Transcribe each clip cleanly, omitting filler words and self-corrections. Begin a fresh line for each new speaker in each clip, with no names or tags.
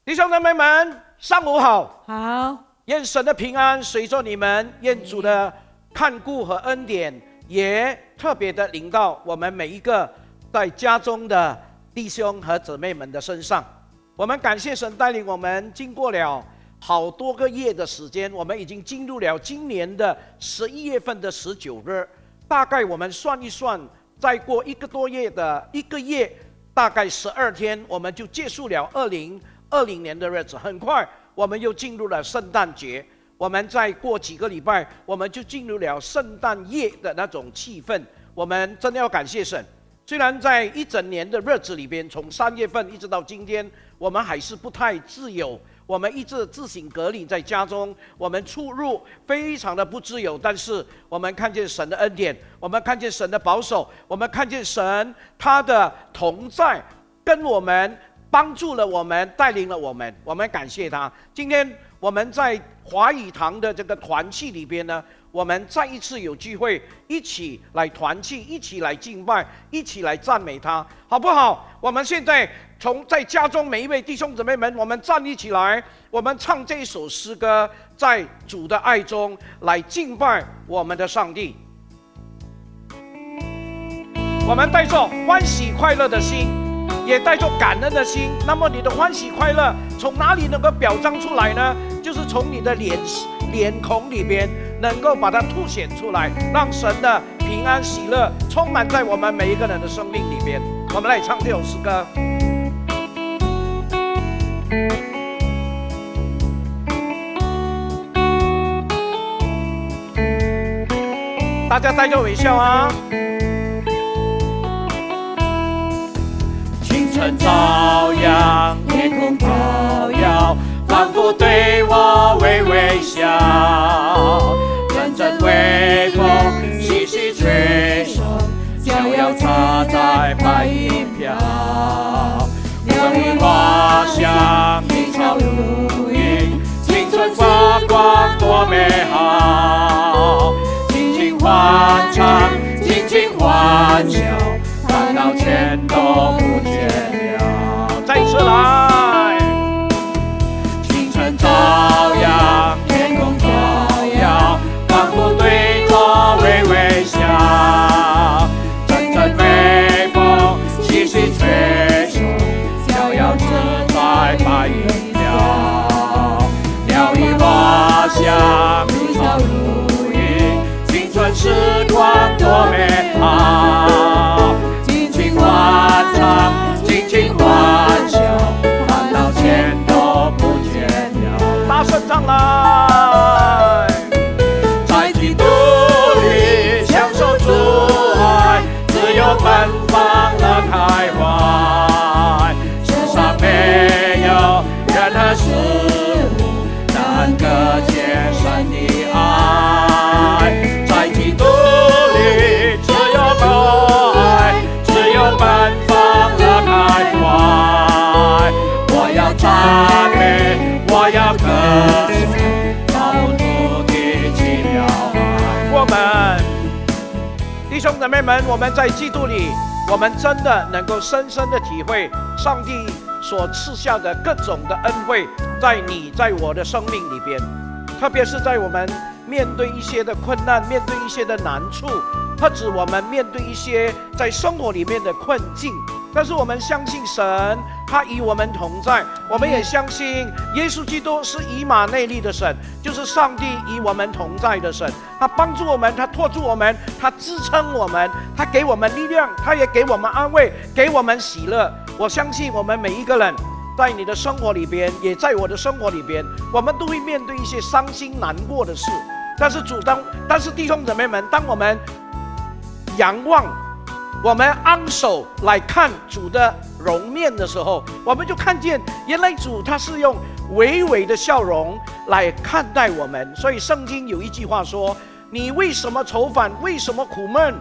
弟兄姊妹们，上午好！
好，
愿神的平安随着你们，愿主的看顾和恩典也特别的临到我们每一个在家中的弟兄和姊妹们的身上。我们感谢神带领我们经过了好多个月的时间，我们已经进入了今年的11月份的19日。大概我们算一算，再过一个多月的一个月，大概12天，我们就结束了2020年的日子。很快我们又进入了圣诞节，我们再过几个礼拜，我们就进入了圣诞夜的那种气氛。我们真的要感谢神，虽然在一整年的日子里边，从3月份一直到今天，我们还是不太自由，我们一直自行隔离在家中，我们出入非常的不自由。但是我们看见神的恩典，我们看见神的保守，我们看见神他的同在，跟我们帮助了我们，带领了我们，我们感谢他。今天我们在华语堂的这个团契里边呢，我们再一次有机会一起来团契，一起来敬拜，一起来赞美他，好不好？我们现在在家中每一位弟兄姊妹们，我们站立起来，我们唱这一首诗歌，在主的爱中来敬拜我们的上帝。我们带着欢喜快乐的心，也带着感恩的心。那么你的欢喜快乐从哪里能够表彰出来呢？就是从你的脸孔里边能够把它凸显出来，让神的平安喜乐充满在我们每一个人的生命里边。我们来唱这首诗歌。大家带着微笑啊！清晨朝阳，夜空飘摇，仿佛对我微微笑。阵阵微风细细吹送，逍遥插在白云飘。鸟语花香，鸣蝉如云，青春发光多美好。尽情欢唱，尽情欢笑，烦恼全都不见了。再一次来，清晨朝阳，天空飘摇，仿佛对我微微笑。阵阵微风细细吹送，逍遥自在白云飘。鸟语花香，鸣蝉如云，青春时光多美好。尽情欢唱，尽情欢笑，烦恼全都不见了。大声唱来，在基督里享受主爱，自由奔放乐开怀。世上没有任何事物能搁浅神的爱。在基督里只有爱，只有奔放乐开怀。我要赞美，我要歌颂，造物主的奇妙爱。我们弟兄姊妹们，我们在基督里，我们真的能够深深的体会上帝所赐下的各种的恩惠，在你在我的生命里边。特别是在我们面对一些的困难，面对一些的难处，或者我们面对一些在生活里面的困境，但是我们相信神，他与我们同在。我们也相信耶稣基督是以马内利的神，就是上帝与我们同在的神。他帮助我们，他托住我们，他支撑我们，他给我们力量，他也给我们安慰，给我们喜乐。我相信我们每一个人在你的生活里边，也在我的生活里边，我们都会面对一些伤心难过的事。但是弟兄姊妹们，当我们仰望，我们昂首来看主的容面的时候，我们就看见原来主他是用微微的笑容来看待我们。所以圣经有一句话说，你为什么愁烦，为什么苦闷？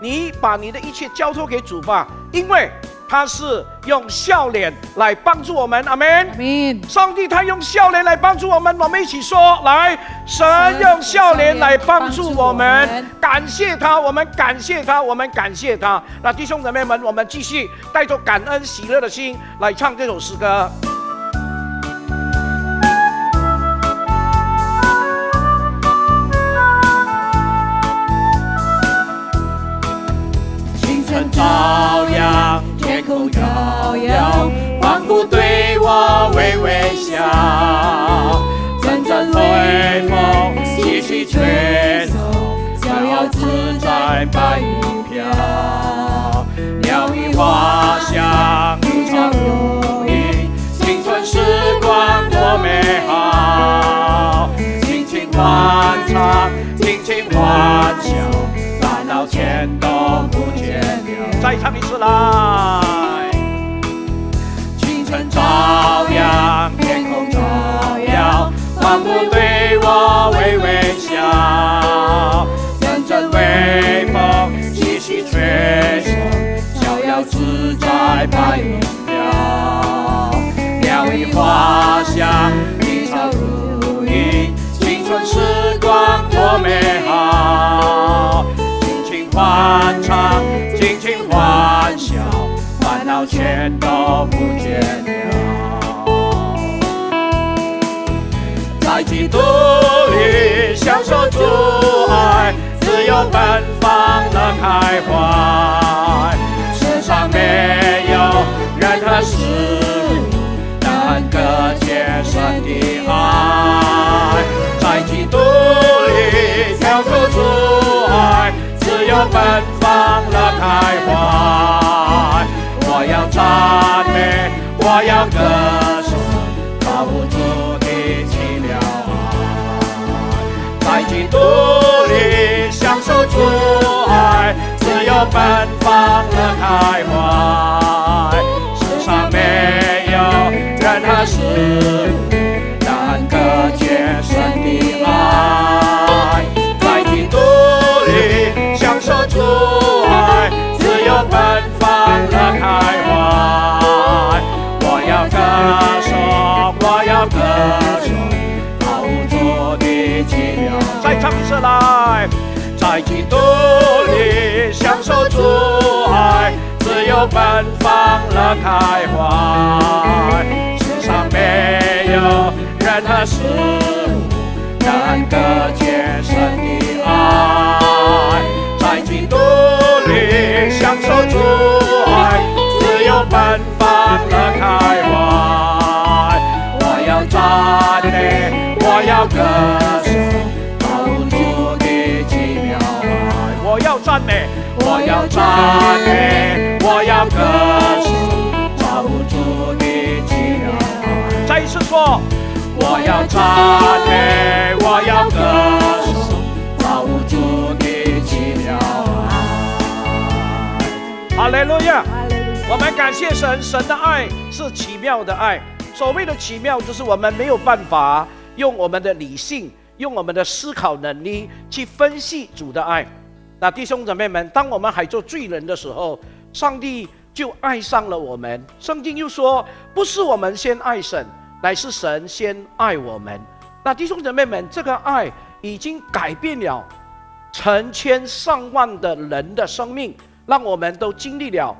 你把你的一切交托给主吧，因为他是用笑脸来帮助我们。阿们。上帝他用笑脸来帮助我们，我们一起说来，神用笑脸来帮助我们，感谢他，我们感谢他，我们感谢他。那弟兄姊妹们，我们继续带着感恩喜乐的心来唱这首诗歌。阵阵微风习习吹送，逍遥自在白云飘。鸟语花香，一场如意，青春时光多美好。尽情欢唱，尽情欢笑，烦恼全都不见了。再唱一次来。清晨照亮，天空照耀，仿佛对我微微笑。阵阵微风习习吹送，逍遥自在白云飘。鸟语花香，一场如意，青春时光多美好。尽情欢唱，尽情欢笑，烦恼全都不见了。在基督里享受主爱，自由奔放乐开怀。世上没有任何事物能割解神的爱。在基督里享受主爱，自由奔放乐开怀。我要赞美，我要歌颂，造物主的奇妙爱。在基督里享受主爱，自由奔放乐开怀。世上没有任何事物能割解神的爱。在基督里享受主爱，自由奔放乐开怀。我要歌颂，我要歌颂，造物主的奇妙。再唱一次来。在基督里享受主爱，自由奔放乐开怀。世上没有任何事物能割解神的爱。在基督里享受主爱，自由奔放乐开怀。我要赞美，我要歌颂，造物主的奇妙爱。我要赞美，我要赞美，我要歌颂，造物主的奇妙爱。再一次说，我要赞美，我要歌颂，造物主的奇妙爱。哈利路亚！我们感谢神，神的爱是奇妙的爱。所谓的奇妙，就是我们没有办法用我们的理性，用我们的思考能力去分析主的爱。那弟兄姊妹们，当我们还做罪人的时候，上帝就爱上了我们。圣经又说，不是我们先爱神，乃是神先爱我们。那弟兄姊妹们，这个爱已经改变了成千上万的人的生命，让我们都经历了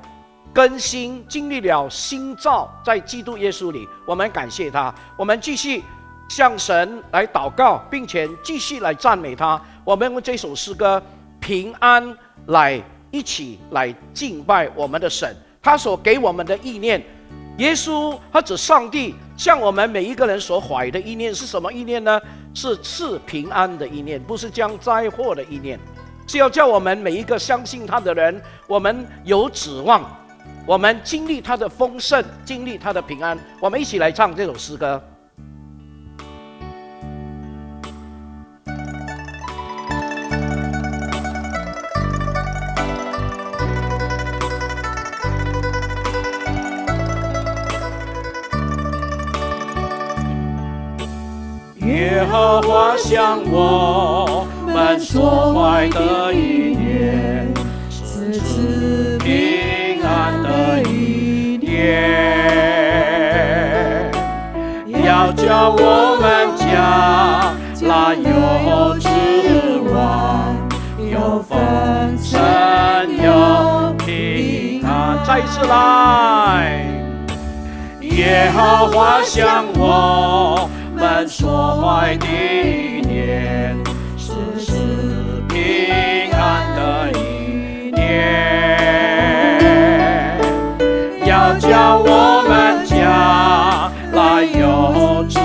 更新，经历了新造，在基督耶稣里，我们感谢他。我们继续向神来祷告，并且继续来赞美他。我们用这首诗歌平安来一起来敬拜我们的神，他所给我们的意念，耶稣或者上帝向我们每一个人所怀的意念是什么意念呢？是赐平安的意念，不是将灾祸的意念，是要叫我们每一个相信他的人，我们有指望，我们经历他的丰盛，经历他的平安。我们一起来唱这首诗歌。耶和华向我们所怀的意念，是赐平安的意念，要叫我们将来有指望，有丰盛，有平安。再一次来，耶和华向我们所怀的意念，是赐平安的意念，要叫我们将来有指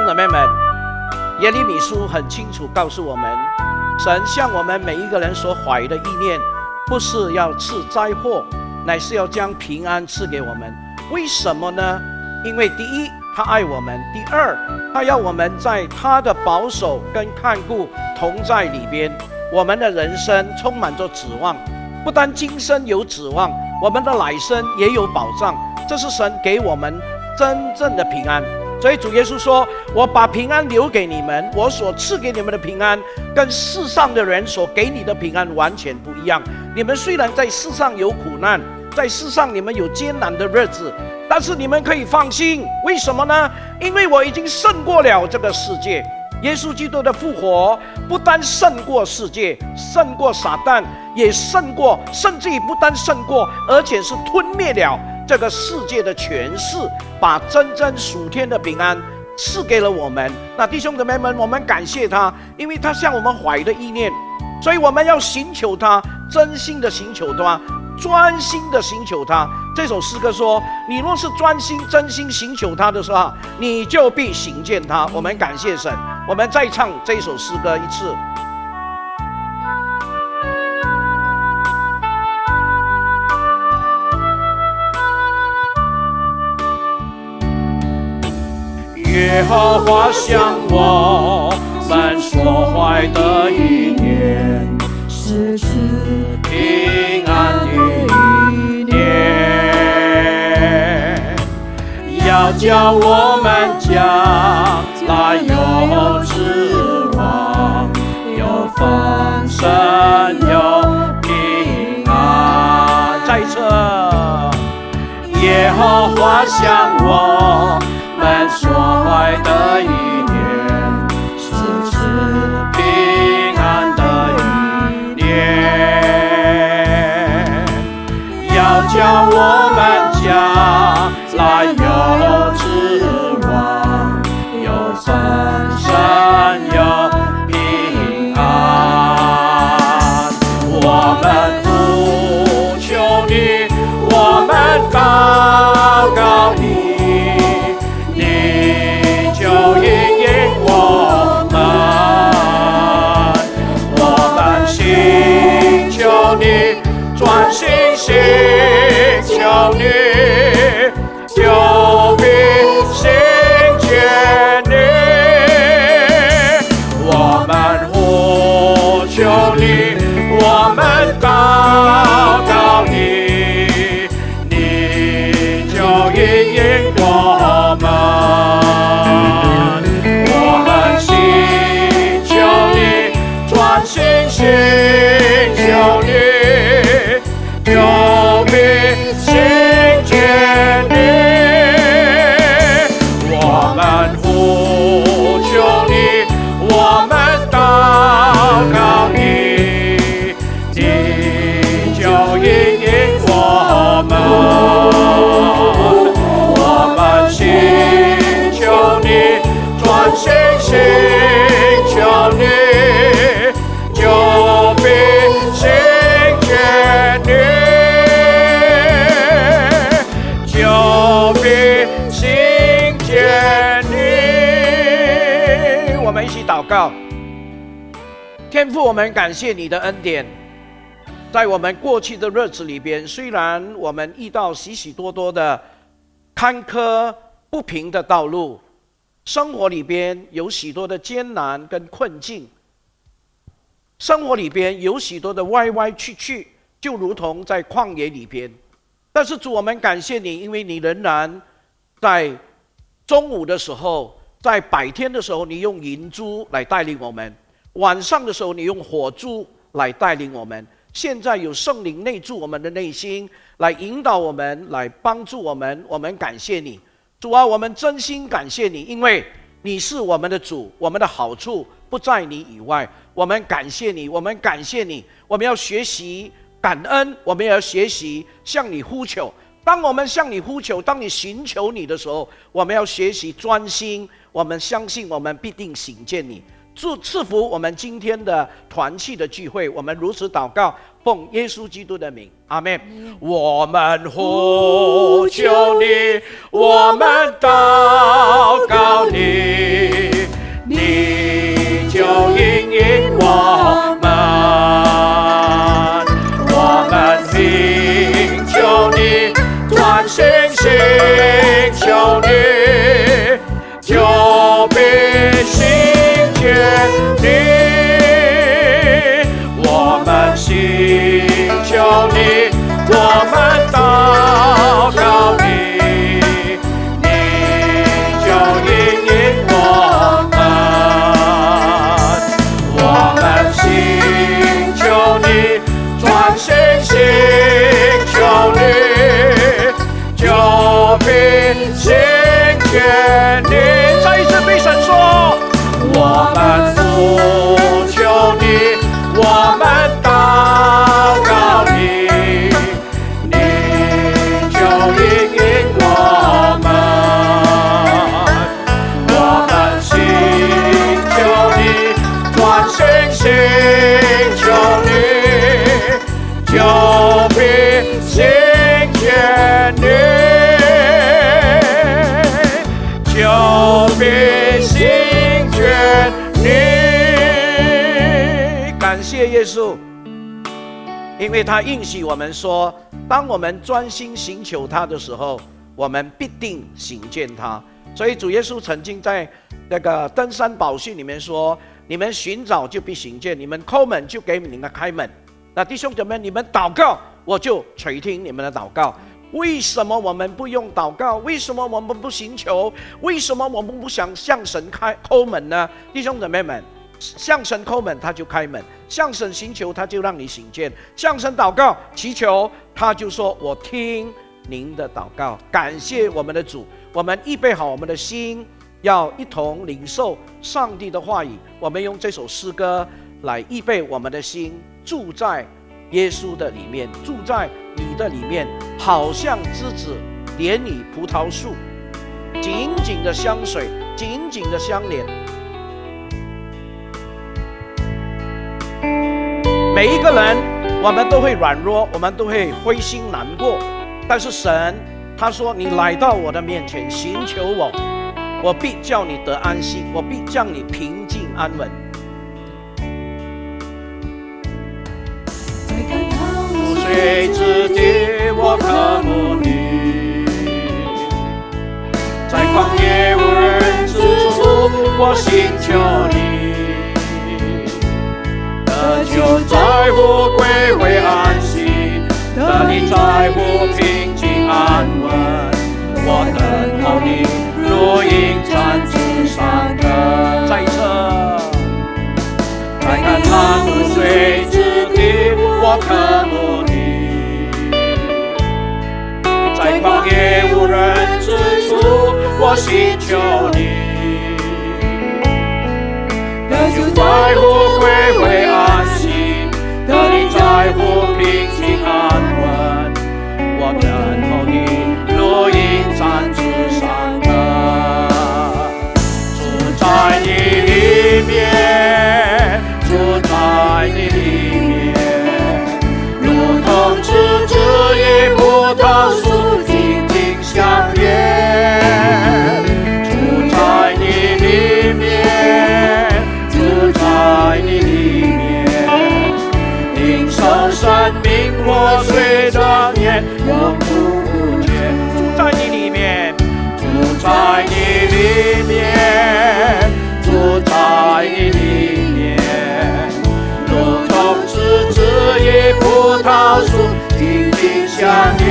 姊妹们，耶利米书很清楚告诉我们，神向我们每一个人所怀的意念，不是要赐灾祸，乃是要将平安赐给我们。为什么呢？因为第一，他爱我们；第二，他要我们在他的保守跟看顾同在里边，我们的人生充满着指望。不单今生有指望，我们的来生也有保障。这是神给我们真正的平安。所以主耶稣说，我把平安留给你们，我所赐给你们的平安跟世上的人所给你的平安完全不一样。你们虽然在世上有苦难，在世上你们有艰难的日子，但是你们可以放心。为什么呢？因为我已经胜过了这个世界。耶稣基督的复活不单胜过世界，胜过撒旦，也胜过，甚至于不单胜过，而且是吞灭了这个世界的权势，把真正属天的平安赐给了我们。那弟兄姊妹们，我们感谢他，因为他向我们怀的意念，所以我们要寻求他，真心的寻求他，专心的寻求他。这首诗歌说，你若是专心真心寻求他的时候，你就必寻见他。我们感谢神。我们再唱这首诗歌一次。
耶和华向我们所怀的意念，
是赐
平安的意念，要叫我们将来有指望，有丰盛，有平安。
再一次，
耶和华向我们所怀的意念，是赐平安的意念，要叫我们将来有指望，有丰盛，有平安。我们呼求你，我们高高你，你就引领我们。我们寻求你，专心寻求你，就必寻见你。我们呼求你，我们高高你，你就引领我们。我们寻求你，专心寻求你，就必寻见你。我们呼求你，我们高高你，你就引领我们。我们寻求你，专心寻求你，就必寻见你，就必寻见你。
我们一起祷告。天父，我们感谢你的恩典。在我们过去的日子里边，虽然我们遇到许许多多的坎坷不平的道路，生活里边有许多的艰难跟困境，生活里边有许多的歪歪曲曲，就如同在旷野里边。但是主，我们感谢你，因为你仍然在中午的时候，在白天的时候，你用银珠来带领我们；晚上的时候，你用火珠来带领我们。现在有圣灵内住我们的内心，来引导我们，来帮助我们。我们感谢你，主啊，我们真心感谢你，因为你是我们的主，我们的好处不在你以外。我们感谢你，我们感谢你。我们要学习感恩，我们也要学习向你呼求。当我们向你呼求，当你寻求你的时候，我们要学习专心。我们相信我们必定醒见你。祝赐福我们今天的团契的聚会，我们如此祷告，奉耶稣基督的名，阿们。我们呼求你，我们祷告你，你就应允我们。我们寻求你，专心寻求你，就必寻见你。我们寻求你，我们祷告你，你就应允我们。我们寻求你，专心寻求你，就必寻见你。再一次对神说，我们呼求你，我们祷告你，你就应允我们。我们寻求你，专心寻求你，就必寻见你，就必寻见你。感谢耶稣，因为他应许我们说，当我们专心寻求他的时候，我们必定寻见他。所以主耶稣曾经在那个登山宝训里面说，你们寻找就必寻见，你们叩门就给你们开门。那弟兄姐妹，你们祷告，我就垂听你们的祷告。为什么我们不用祷告？为什么我们不寻求？为什么我们不想向神叩门呢？弟兄姐妹们，向神叩门他就开门，向神寻求他就让你寻见，向神祷告祈求他就说我听您的祷告。感谢我们的主，我们预备好我们的心，要一同领受上帝的话语。我们用这首诗歌来预备我们的心，住在耶稣的里面，住在你的里面，好像枝子连你葡萄树，紧紧的相随，紧紧的相连。每一个人我们都会软弱，我们都会灰心难过，但是神他说，你来到我的面前寻求我，我必叫你得安息，我必叫你平静安稳。无水之地我渴慕你，在旷野无人之处我寻求你，得救在乎归回安息，得你在乎平静安稳。我等候你如鹰展翅上腾。再一次，再看那无水之地我渴慕你，在旷野无人之处我寻求你，得救在乎归回安息，得你在乎平静安稳。我等候你如鹰展翅上腾，住在你里面，住在你里面，如同枝子与葡萄树紧紧相连。住在你里面，住在你里面，领受生命活水的年，永不枯竭。住在你里面，住在你里面，住在你里面，如同枝子与葡萄树紧紧相连。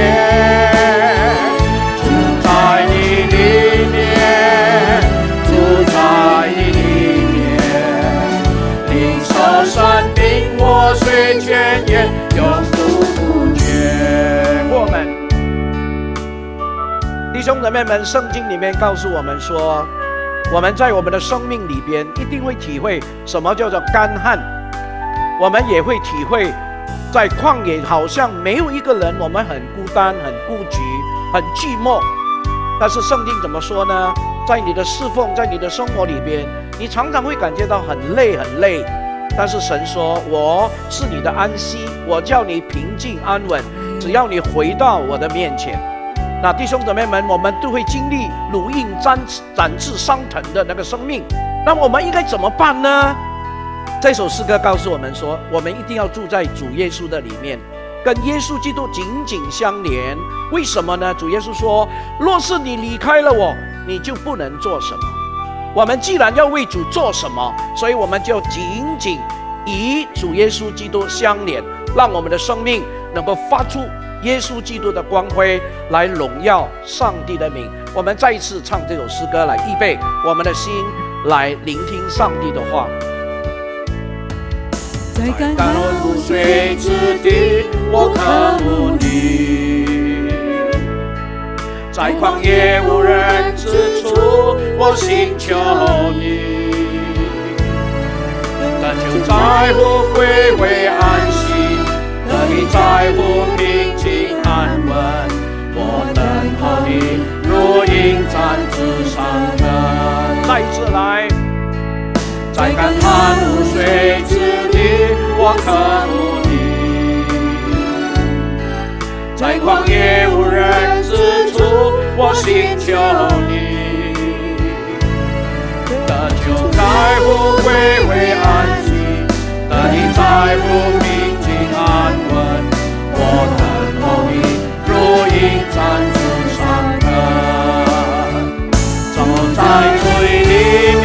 住在你里面，住在你里面，领受生命活水泉源，永不枯竭。我们弟兄姊妹们，圣经里面告诉我们说，我们在我们的生命里边一定会体会什么叫做干旱，我们也会体会在旷野好像没有一个人，我们很孤单，很孤寂，很寂寞。但是圣经怎么说呢？在你的侍奉，在你的生活里边，你常常会感觉到很累很累，但是神说，我是你的安息，我叫你平静安稳，只要你回到我的面前。那弟兄姊妹们，我们都会经历如鹰展翅上腾的那个生命，那我们应该怎么办呢？这首诗歌告诉我们说，我们一定要住在主耶稣的里面，跟耶稣基督紧紧相连。为什么呢？主耶稣说，若是你离开了我，你就不能做什么。我们既然要为主做什么，所以我们就紧紧与主耶稣基督相连，让我们的生命能够发出耶稣基督的光辉，来荣耀上帝的名。我们再一次唱这首诗歌，来预备我们的心，来聆听上帝的话。
在甘露水之地，我渴慕你；在旷野无人之处，我寻求你。但求在乎归回安息，得以在乎平静安稳。我等候你，如鹰展翅上腾。
再一次来，
在干旱无水之地，我渴慕你；在旷野无人之处，我寻求你。得救在乎归回安息，得以在乎平静安稳。我等候你，如鹰展翅上腾。走在水里面，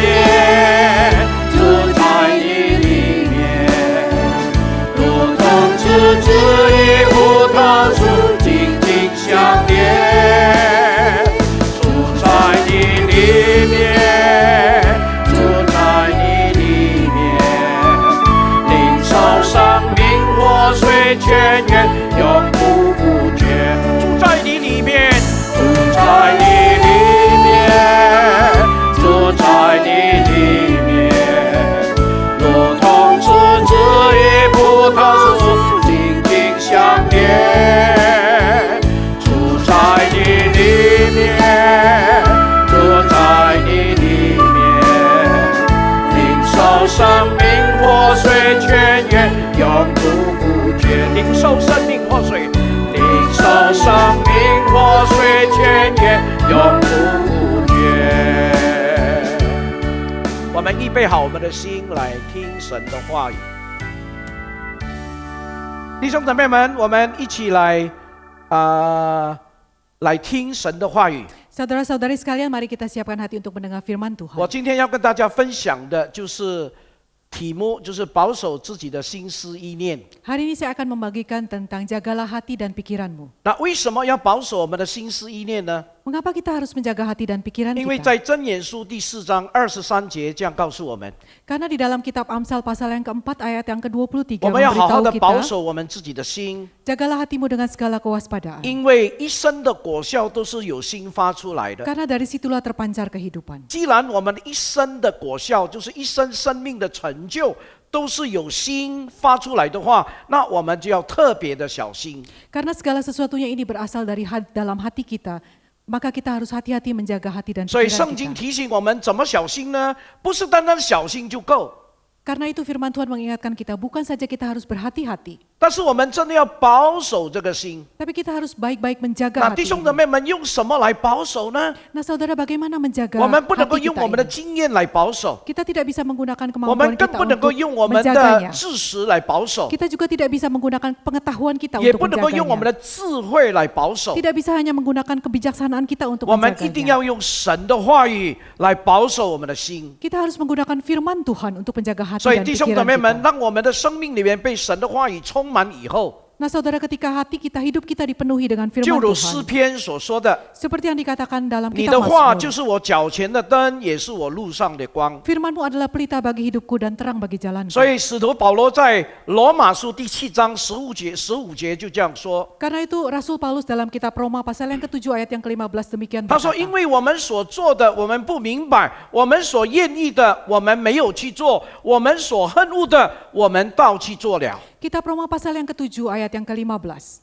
住在你里面，如同枝子与葡萄树紧紧相连。住在你里面，住在你里面，领受生命活水泉源，永不不绝。
住在你里面，
住在你里面，住在你里面，如同枝子与葡萄树紧紧相连。住在你里面，住在你里面，领受生命活水泉源，永不不绝。
领受生命活水。
领受生命活水泉源，永不不绝。
我们预备好我们的心来听神的话语。弟兄姊妹们，我们一起来来听神的话语。
Saudara-saudari sekalian, mari kita siapkan hati untuk mendengar firman Tuhan.
我今天要跟大家分享的就是题目，就是保守自己的心思意念。
Hari ini saya akan membagikan tentang jagalah hati dan pikiranmu.
那为什么要保守我们的心思意念呢？
Mengapa kita harus menjaga hati dan pikiran
因为
kita?
在箴言书第4章23节这样告诉我们，
Karena di dalam kitab Amsal pasal yang keempat ayat yang ke-23
我们要好好
memberitahu
的保
kita,
守我们自己的心，
jagalah hatimu dengan segala kewaspadaan.
因为一生的果效都是由心发出来的。
Karena dari situlah terpancar kehidupan.
既然我们一生的果效就是一生生命的成就都是由心发出来的话，那我们就要特别的小心。
Karena segala sesuatunya ini berasal dari dalam hati kita, maka kita harus hati-hati menjaga hati dan
所以
pikiran
圣经
kita.
提醒我们怎么小心呢？不是单单小心就够，
Karena itu firman Tuhan mengingatkan kita, bukan saja kita harus berhati-hati,
但是我们真的要保守这个心。
tapi kita harus baik-baik menjaga
那
hati
弟兄姊
ini.
妹们用什么来保守呢？
Nah saudara, bagaimana menjaga
我们不能够
hati
用我们的
kita ini?
经验来保守，
Kita tidak bisa menggunakan
我们
kemampuan
更
kita
不能够
untuk
用我们的
menjaganya.
知识来保守，
Kita juga tidak bisa menggunakan pengetahuan kita
也
untuk
不能够用我们
menjaganya.
的智慧来保守。
Tidak bisa hanya menggunakan kebijaksanaan kita untuk
我们一定
menjaganya.
要用神的话语来保守我们的心。
Kita harus menggunakan firman Tuhan untuk menjaga hati
所以
dan
弟兄姊
pikiran
妹们，
kita.
让我们的生命里面被神的话语充满以后，
Nah saudara, ketika hati kita, hidup kita dipenuhi dengan
就
firman
如诗
Tuhan.
篇所说的，
Seperti yang dikatakan dalam
你
kitab
的话就
Mazmur.
是我脚前的灯，也是我路上的光。
Firman-Mu adalah pelita bagi hidupku dan terang bagi jalanku.
所以使徒保罗在罗马书第7章15节就这样说，
Karena itu Rasul Paulus dalam kitab Roma pasal yang ke-7 ayat yang ke-15 demikian
他说：“因
berkata,
为我们所做的，我们不明白；我们所愿意的，我们没有去做；我们所恨恶的，我们倒去做了。”
Kitab Roma pasal yang ke-7 ayat yang ke-15.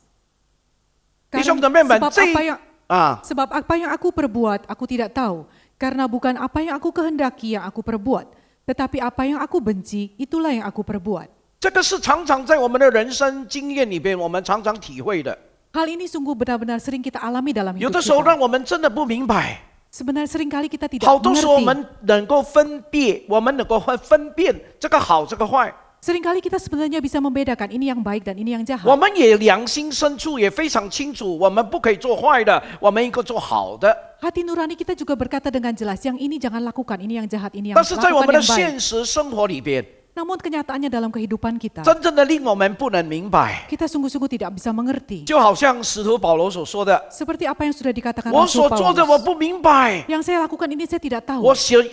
弟兄姊妹们，
Sebab apa yang aku perbuat, aku tidak tahu. Karena bukan apa yang aku kehendaki yang aku perbuat. Tetapi apa yang aku benci, itulah yang aku perbuat.
这个是常常在我们的人生经验里边，我们常常体会的。
Hal ini sungguh benar-benar sering kita alami dalam
有
hidup
的时候
kita.
让我们真的不明白，
Sebenarnya seringkali kita tidak
好多时候我
mengerti.
们能够分辨，我们能够分辨这个好，这个坏。
Seringkali kita sebenarnya bisa membedakan ini yang baik dan ini yang
我
jahat.
们也良心深处也非常清楚，我们不可以做坏的，我们应该做好的。
Hati nurani kita juga berkata dengan jelas, yang ini jangan lakukan, ini yang jahat, ini yang
但是在我们
lakukan
的
yang baik.
现实生活里边，
Namun kenyataannya dalam kehidupan kita,
真正的令我们不能明白，
kita sungguh-sungguh tidak bisa mengerti.
就好像使徒保罗所说的
Seperti apa yang sudah dikatakan：“
我
Rasul
所做的我
Paulus.
不明白，
Yang saya lakukan ini saya tidak tahu.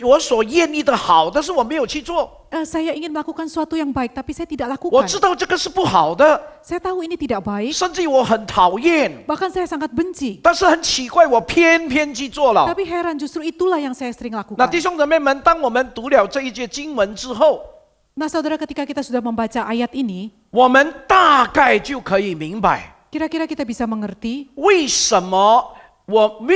我所愿意的好，但是我没有去做。
Saya ingin melakukan sesuatu yang baik, tapi saya tidak
我
lakukan.
知道这个是不好的，
Saya tahu ini tidak baik,
甚至于我很讨厌，
bahkan saya sangat benci.
但是很奇怪，我偏偏去做了。
Tapi heran, justru itulah yang saya sering
那
lakukan.
弟兄姊妹们，当我们读了这一节经文之后，
Nah saudara, ketika kita sudah membaca ayat ini,
我们大概就可以明白，
kira-kira kita bisa mengerti
为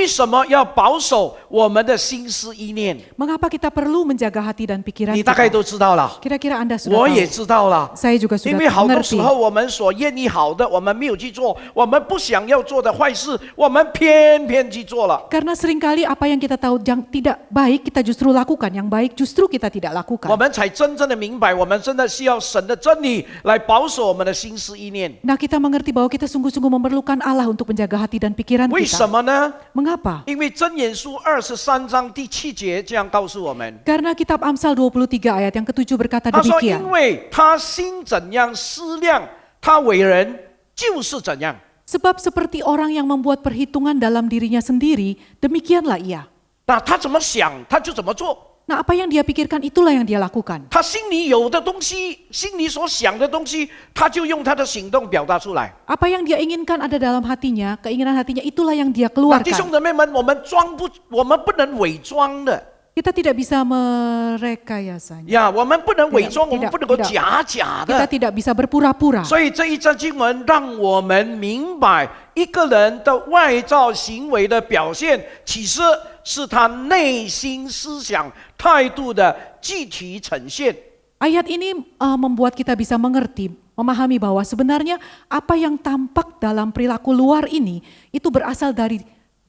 什么要保守我们的心思意念。
mengapa kita perlu menjaga hati dan pikiran
你大概
kita.
都知道了，
Kira-kira Anda sudah
我也
tahu.
知道了。
Saya juga
因
sudah
为好多时
mengerti.
候我们所愿意好的，我们没有去做；我们不想要做的坏事，我们偏偏去做了。
Karena seringkali apa yang kita tahu yang tidak baik kita justru lakukan, yang baik justru kita tidak
我
lakukan.
们才真正的明白，我们真的需要神的真理来保守我们的心思意念。
Nah kita mengerti bahwa kita sungguh-sungguh memerlukan Allah untuk menjaga hati dan pikiran
为什
kita.
么呢？
Mengapa?
因为箴言书23章第7节这样告诉我们。
Karena kitab Amsal 23 ayat yang ke-7 berkata
他说：“因
demikian.
为他心怎样思量，他为人就是怎样。
Sebab seperti orang yang membuat perhitungan dalam dirinya sendiri, demikianlah ia.
那他怎么想，他就怎么做。
Nah apa yang dia pikirkan itulah yang dia lakukan.
他心里有的东西，心里所想的东西，他就用他的行动表达出来。
Apa yang dia inginkan ada dalam hatinya, keinginan hatinya itulah yang dia
那弟兄
keluarkan.
姊妹们，我们不能伪装的
Kita tidak bisa merekayasanya.
呀，我们不能伪装，
tidak，
我们不能够
tidak，
假
Kita
的。
tidak bisa berpura-pura.
所以这一章经文让我们明白，一个人的外在行为的表现，其实是他内心思想态度的具体呈现。
Ayat ini membuat kita bisa mengerti, memahami bahwa sebenarnya apa yang tampak dalam perilaku luar ini itu berasal dari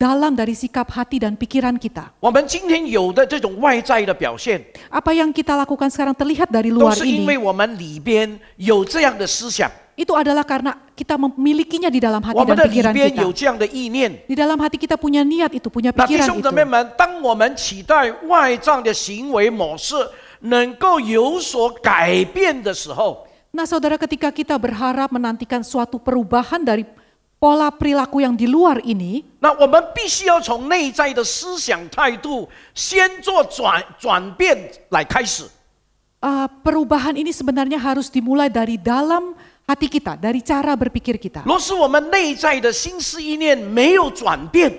dalam dari sikap hati dan pikiran kita.
我们今天有的这种外在的表现，
Apa yang kita lakukan sekarang terlihat dari
都
luar
是因为
ini,
我们里边有这样的思想，
itu adalah karena kita memilikinya di dalam hati
我们
dan
的里
pikiran
边
kita.
有这样的意念。
Di dalam hati kita punya niat itu, punya
那弟
pikiran
兄姊
itu.
妹们，当我们期待外在的行为模式能够有所改变的时候，
Nah saudara, ketika kita berharap menantikan suatu perubahan dari pola perilaku yang di luar ini,
那我们必须要从内在的思想态度先做转变来开始。
perubahan ini sebenarnya harus dimulai dari dalam hati kita, dari cara berpikir kita.
若是我们内在的心思意念没有转变，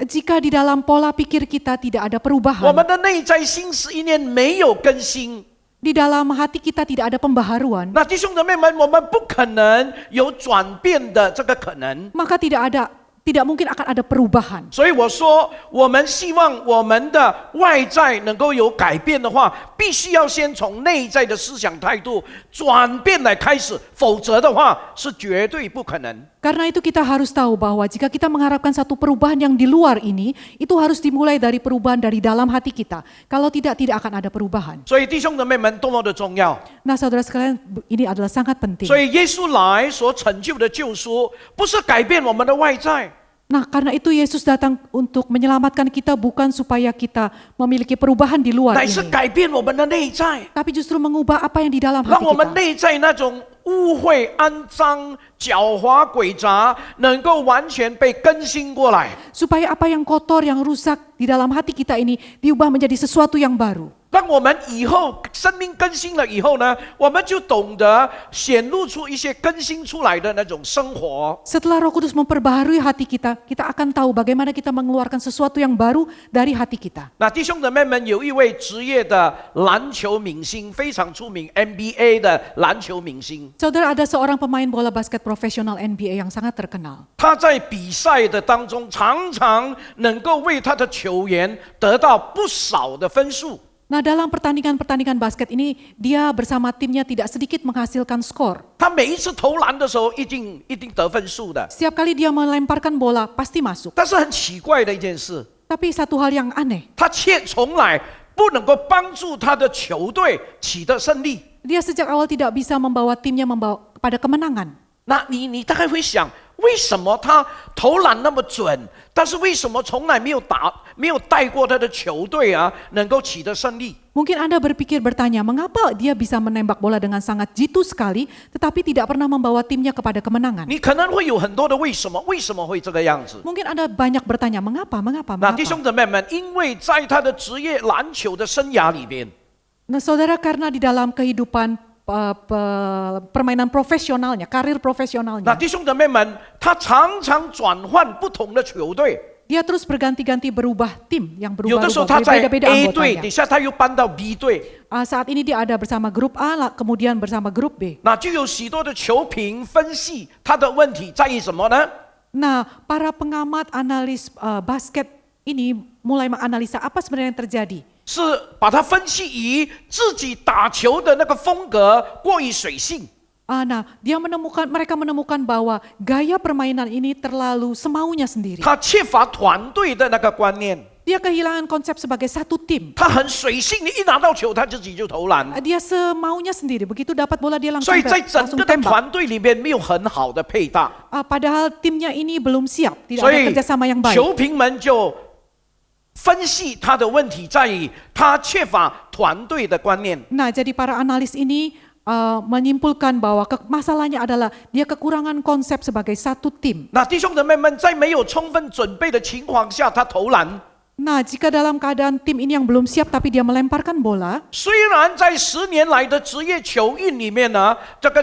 Jika di dalam pola pikir kita tidak ada
我
perubahan,
们的内在心思意念没有更新，
di dalam hati kita tidak ada pembaharuan,
那弟兄姊妹们，我们不可能有转变的这个可能。
maka tidak mungkin akan ada perubahan.
所以我说，我们希望我们的外在能够有改变的话，必须要先从内在的思想态度转变来开始，否则的话是绝对不可能。
Karena itu kita harus tahu bahwa jika kita mengharapkan satu perubahan yang di luar ini, itu harus dimulai dari perubahan dari dalam hati kita. Kalau tidak akan ada perubahan.
所以弟兄姊妹们多么的重要！
Nah saudara sekalian, ini adalah sangat penting.
所以耶稣来所成就的救赎，不是改变我们的外在，
Nah karena itu Yesus datang untuk menyelamatkan kita bukan supaya kita memiliki perubahan di luar
乃是
ini.
改变我们的内在，
Tapi justru mengubah apa yang di dalam
让
hati
我们
kita.
内在那种污秽、肮脏、狡猾、诡诈，能够完全被更新过来。
Supaya apa yang kotor, yang rusak di dalam hati kita ini diubah menjadi sesuatu yang baru.
当我们以后生命更新了以后呢，我们就懂得显露出一些更新出来的那种生活。
Setelah Roh Kudus memperbaharui hati kita, kita akan tahu bagaimana kita mengeluarkan sesuatu yang baru dari hati kita.
那弟兄姊妹们，有一位职业的篮球明星，非常出名 ，NBA 的篮球明星。
Saudara, ada seorang pemain bola basket profesional NBA yang sangat terkenal.
他在比赛的当中，常常能够为他的球员得到不少的分数。
Nah, dalam pertandingan-pertandingan basket ini, dia bersama timnya tidak sedikit menghasilkan skor.
他每一次投篮的时候，一定得分数的。
Setiap kali dia melemparkan bola, pasti masuk.
但是很奇怪的一件事，
Tapi satu hal yang aneh,
他却从来不能够帮助他的球队取得胜利。
dia sejak awal tidak bisa membawa timnya kepada kemenangan.
那你大概会想，为什么他投篮那么准，但是为什么从来没有带过他的球队啊，能够取得胜利？
Mungkin Anda bertanya, mengapa dia bisa menembak bola dengan sangat jitu sekali, tetapi tidak pernah membawa timnya kepada kemenangan?
你可能会有很多的为什么会这个样子？
Mungkin Anda banyak bertanya, mengapa?
那弟兄姊妹们，因为在他的职业篮球的生涯里边，
Nah, saudara, karena di dalam kehidupan permainan profesionalnya, karir
那
profesionalnya,
弟兄姊妹们，他常常转换不同的球队，
dia terus berganti-ganti berubah tim yang
有的时候他
berubah-ubah,
在
berbeda-beda
A 队，
anggotanya.
底下他又搬到 B 队，
Saat ini dia ada bersama grup A, kemudian bersama grup B.
那就有许多的球评分析他的问题在于什么呢？
Nah, para pengamat analis basket ini mulai menganalisa apa sebenarnya yang terjadi.
是把它分析于自己打球的那个风格过于水性，
Nah, mereka menemukan bahwa gaya permainan ini terlalu semaunya sendiri.
他缺乏团队的那个观念，
Dia kehilangan konsep sebagai satu tim.
他很水性，你一拿到球他自己就投篮，
Dia semaunya sendiri, begitu dapat bola dia
所以在整
langsung
个的
tembak.
团队里面没有很好的配搭，
Padahal timnya ini belum siap, tidak
所
ada
以
kerjasama yang baik.
球评们就分析他的问题在于他缺乏团队的观念。
Nah, jadi para analis ini menyimpulkan bahwa masalahnya adalah dia kekurangan konsep sebagai satu tim.
那弟兄姊妹们在没有充分准备的情况下，他投篮，
Nah, jika dalam keadaan tim ini yang belum siap tapi dia melemparkan bola,
虽然在10年来的职业球运里面呢，这个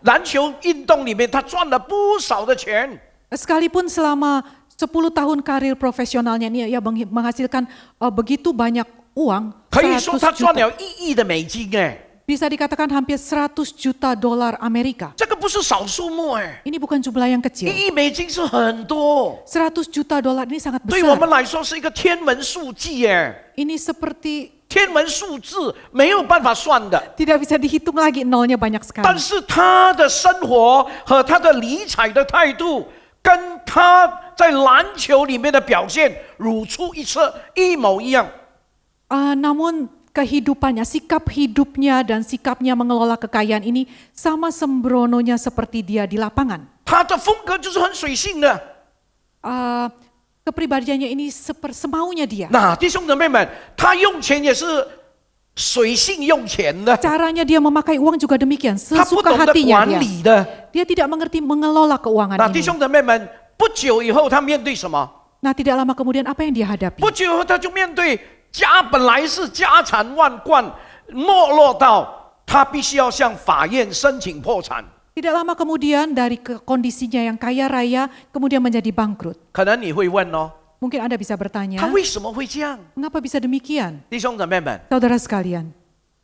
篮球运动里面，他赚了不少的钱。
sekalipun selama 10 tahun karir profesionalnya ini ia menghasilkan begitu banyak uang,
可以说他
100
赚
juta.
了1亿的美金哎，
Bisa dikatakan hampir 100 juta dolar Amerika.
这个不是少数目哎，
Ini bukan jumlah yang kecil.
1亿美金是很多，
100 juta dolar ini sangat
对我们
besar.
来说是一个天文数字哎，
Ini seperti
天文数字没有办法算的。
tidak bisa dihitung lagi, nolnya banyak
但
sekali.
是他的生活和他的理财的态度，跟他在篮球里面的表现如出一辙，一模一样。
Namun kehidupannya, sikap hidupnya dan sikapnya mengelola kekayaan ini sama sembrononya seperti dia di lapangan.
他的风格就是很水性的。
Kepribadiannya ini semaunya dia.
那弟兄姊妹们，他用钱也是水性用钱的，
Caranya dia memakai uang juga demikian,
他不
sesuka
懂得
hatinya
管
dia.
理的。
Dia tidak mengerti mengelola
那
keuangan
弟
ini.
兄姊妹们，不久以后他面对什么？
Nah, tidak lama kemudian apa yang dia hadapi?
不久以后他就面对本来是家产万贯，没落到他必须要向法院申请破产。
Tidak lama kemudian dari kondisinya yang kaya raya kemudian menjadi bangkrut.
可能你会问哦，
Mungkin Anda bisa bertanya,
他为什么会这样？
mengapa bisa demikian?
弟兄姊妹们，
Saudara sekalian,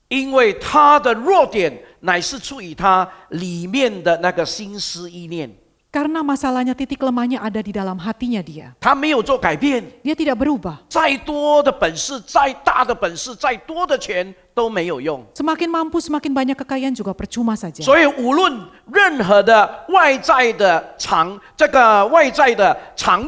因为他的弱点乃是出于他里面的那个心思意念，
karena masalahnya titik lemahnya ada di dalam hatinya dia.
他没有做改变。
Dia tidak berubah.
再多的本事，再大的本事，再多的钱都没有用。
Semakin mampu, semakin banyak kekayaan juga percuma saja.
所以无论任何的外在的场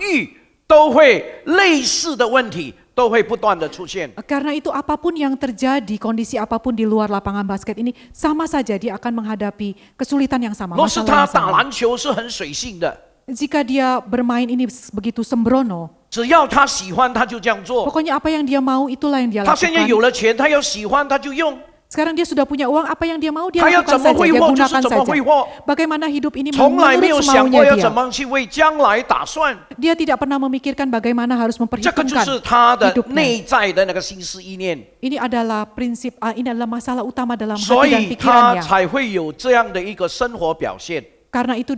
域，都会类似的问题都会不断的出现。
Karena itu apapun yang terjadi, kondisi apapun di luar lapangan basket ini sama saja dia akan menghadapi kesulitan yang sama,
若是
masalah
他
yang
打
sama.
篮球是很水性的，
Jika dia bermain ini begitu sembrono,
只要他喜欢他就这样做。
pokoknya apa yang dia mau itulah yang dia
他现在
lakukan.
有了钱，他要喜欢他就用，
Sekarang dia sudah punya uang, apa yang dia mau dia
他要
lakukan
怎么
saja,
挥
dia
霍就是
gunakan
怎么挥
saja.
霍，
Bagaimana hidup ini
从来没有
menurut
想过
semaunya
要
dia.
怎么去为将来打算。
Dia tidak pernah memikirkan bagaimana harus
这个就
memperhitungkan
是他的
hidupnya.
内在的那个心思意念，
Ini adalah prinsip, ini adalah masalah utama dalam
所
hati dan
以他
pikirannya.
才会有这样的一个生活表现。
Karena itu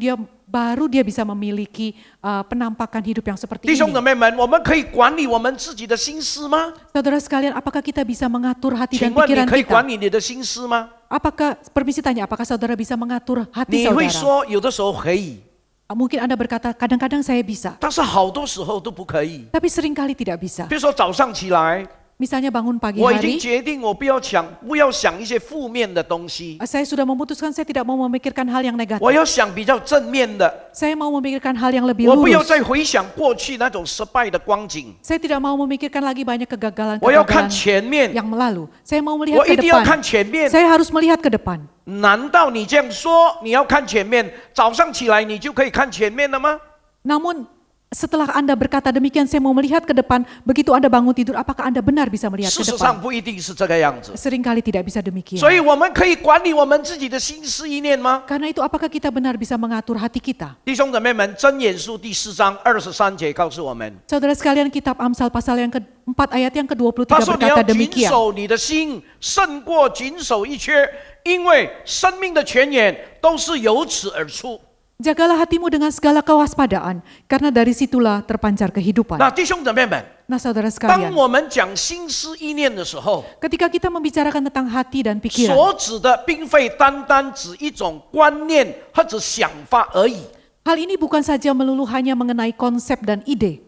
baru dia bisa memiliki penampakan hidup yang seperti
弟兄姊
ini.
妹们，我们可以管理我们自己的心思吗？
Saudara sekalian, apakah kita bisa mengatur hati
请
dan
问你
pikiran
可以管
kita?
理你的心思吗？
Apakah, permisi tanya, apakah saudara bisa mengatur hati
你会
saudara?
说有的时候可以，
Mungkin Anda berkata, kadang-kadang saya bisa,
但是好多时候都不可以。
tapi seringkali tidak bisa.
比如说早上起来，
Misalnya bangun pagi
我已经
hari,
决定我不要想一些负面的东西，
saya sudah memutuskan saya tidak mau memikirkan hal yang
我
negatif.
要想比较正面的，
Saya mau memikirkan hal yang lebih
我不要
lurus.
再回想过去那种失败的光景，
Saya tidak mau memikirkan lagi banyak
我要看
kegagalan-kegagalan
前面，
yang lalu. Saya mau melihat
我
ke
一定要看
depan.
前面。
Saya harus melihat ke depan.
难道你这样说，你要看前面，早上起来你就可以看前面了吗？
Namun setelah Anda berkata demikian, saya mau melihat ke depan, begitu Anda bangun tidur, apakah Anda benar bisa melihat
事
ke
实上
depan?
不一定是这个样子。
Seringkali tidak bisa demikian.
所以我们可以管理我们自己的心思意念吗？
Karena itu apakah kita benar bisa mengatur hati kita?
弟兄姊妹们，箴言书第4章23节告诉我们，
Saudara sekalian, kitab Amsal pasal yang ke-4 ayat yang
他
ke-23
说你要
berkata
谨
demikian.
守你的心，胜过谨守一切，因为生命的泉源都是由此而出。
Jagalah hatimu dengan segala kewaspadaan, karena dari situlah terpancar kehidupan.
那弟兄姊妹们，
Nah saudara
当
sekalian,
我们讲心思意念的时候，
ketika kita membicarakan tentang hati dan pikiran,
所指的并非单单指一种观念或者想法而已，
hal ini bukan saja melulu hanya mengenai konsep dan ide.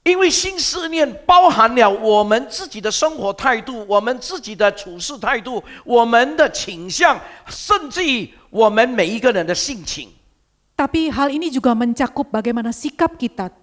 因为心思念包含了我们自己的生活态度、我们自己的处事态度、我们的倾向，甚至于我们每一个人的性情。
Tapi hal ini juga mencakup bagaimana sikap kita,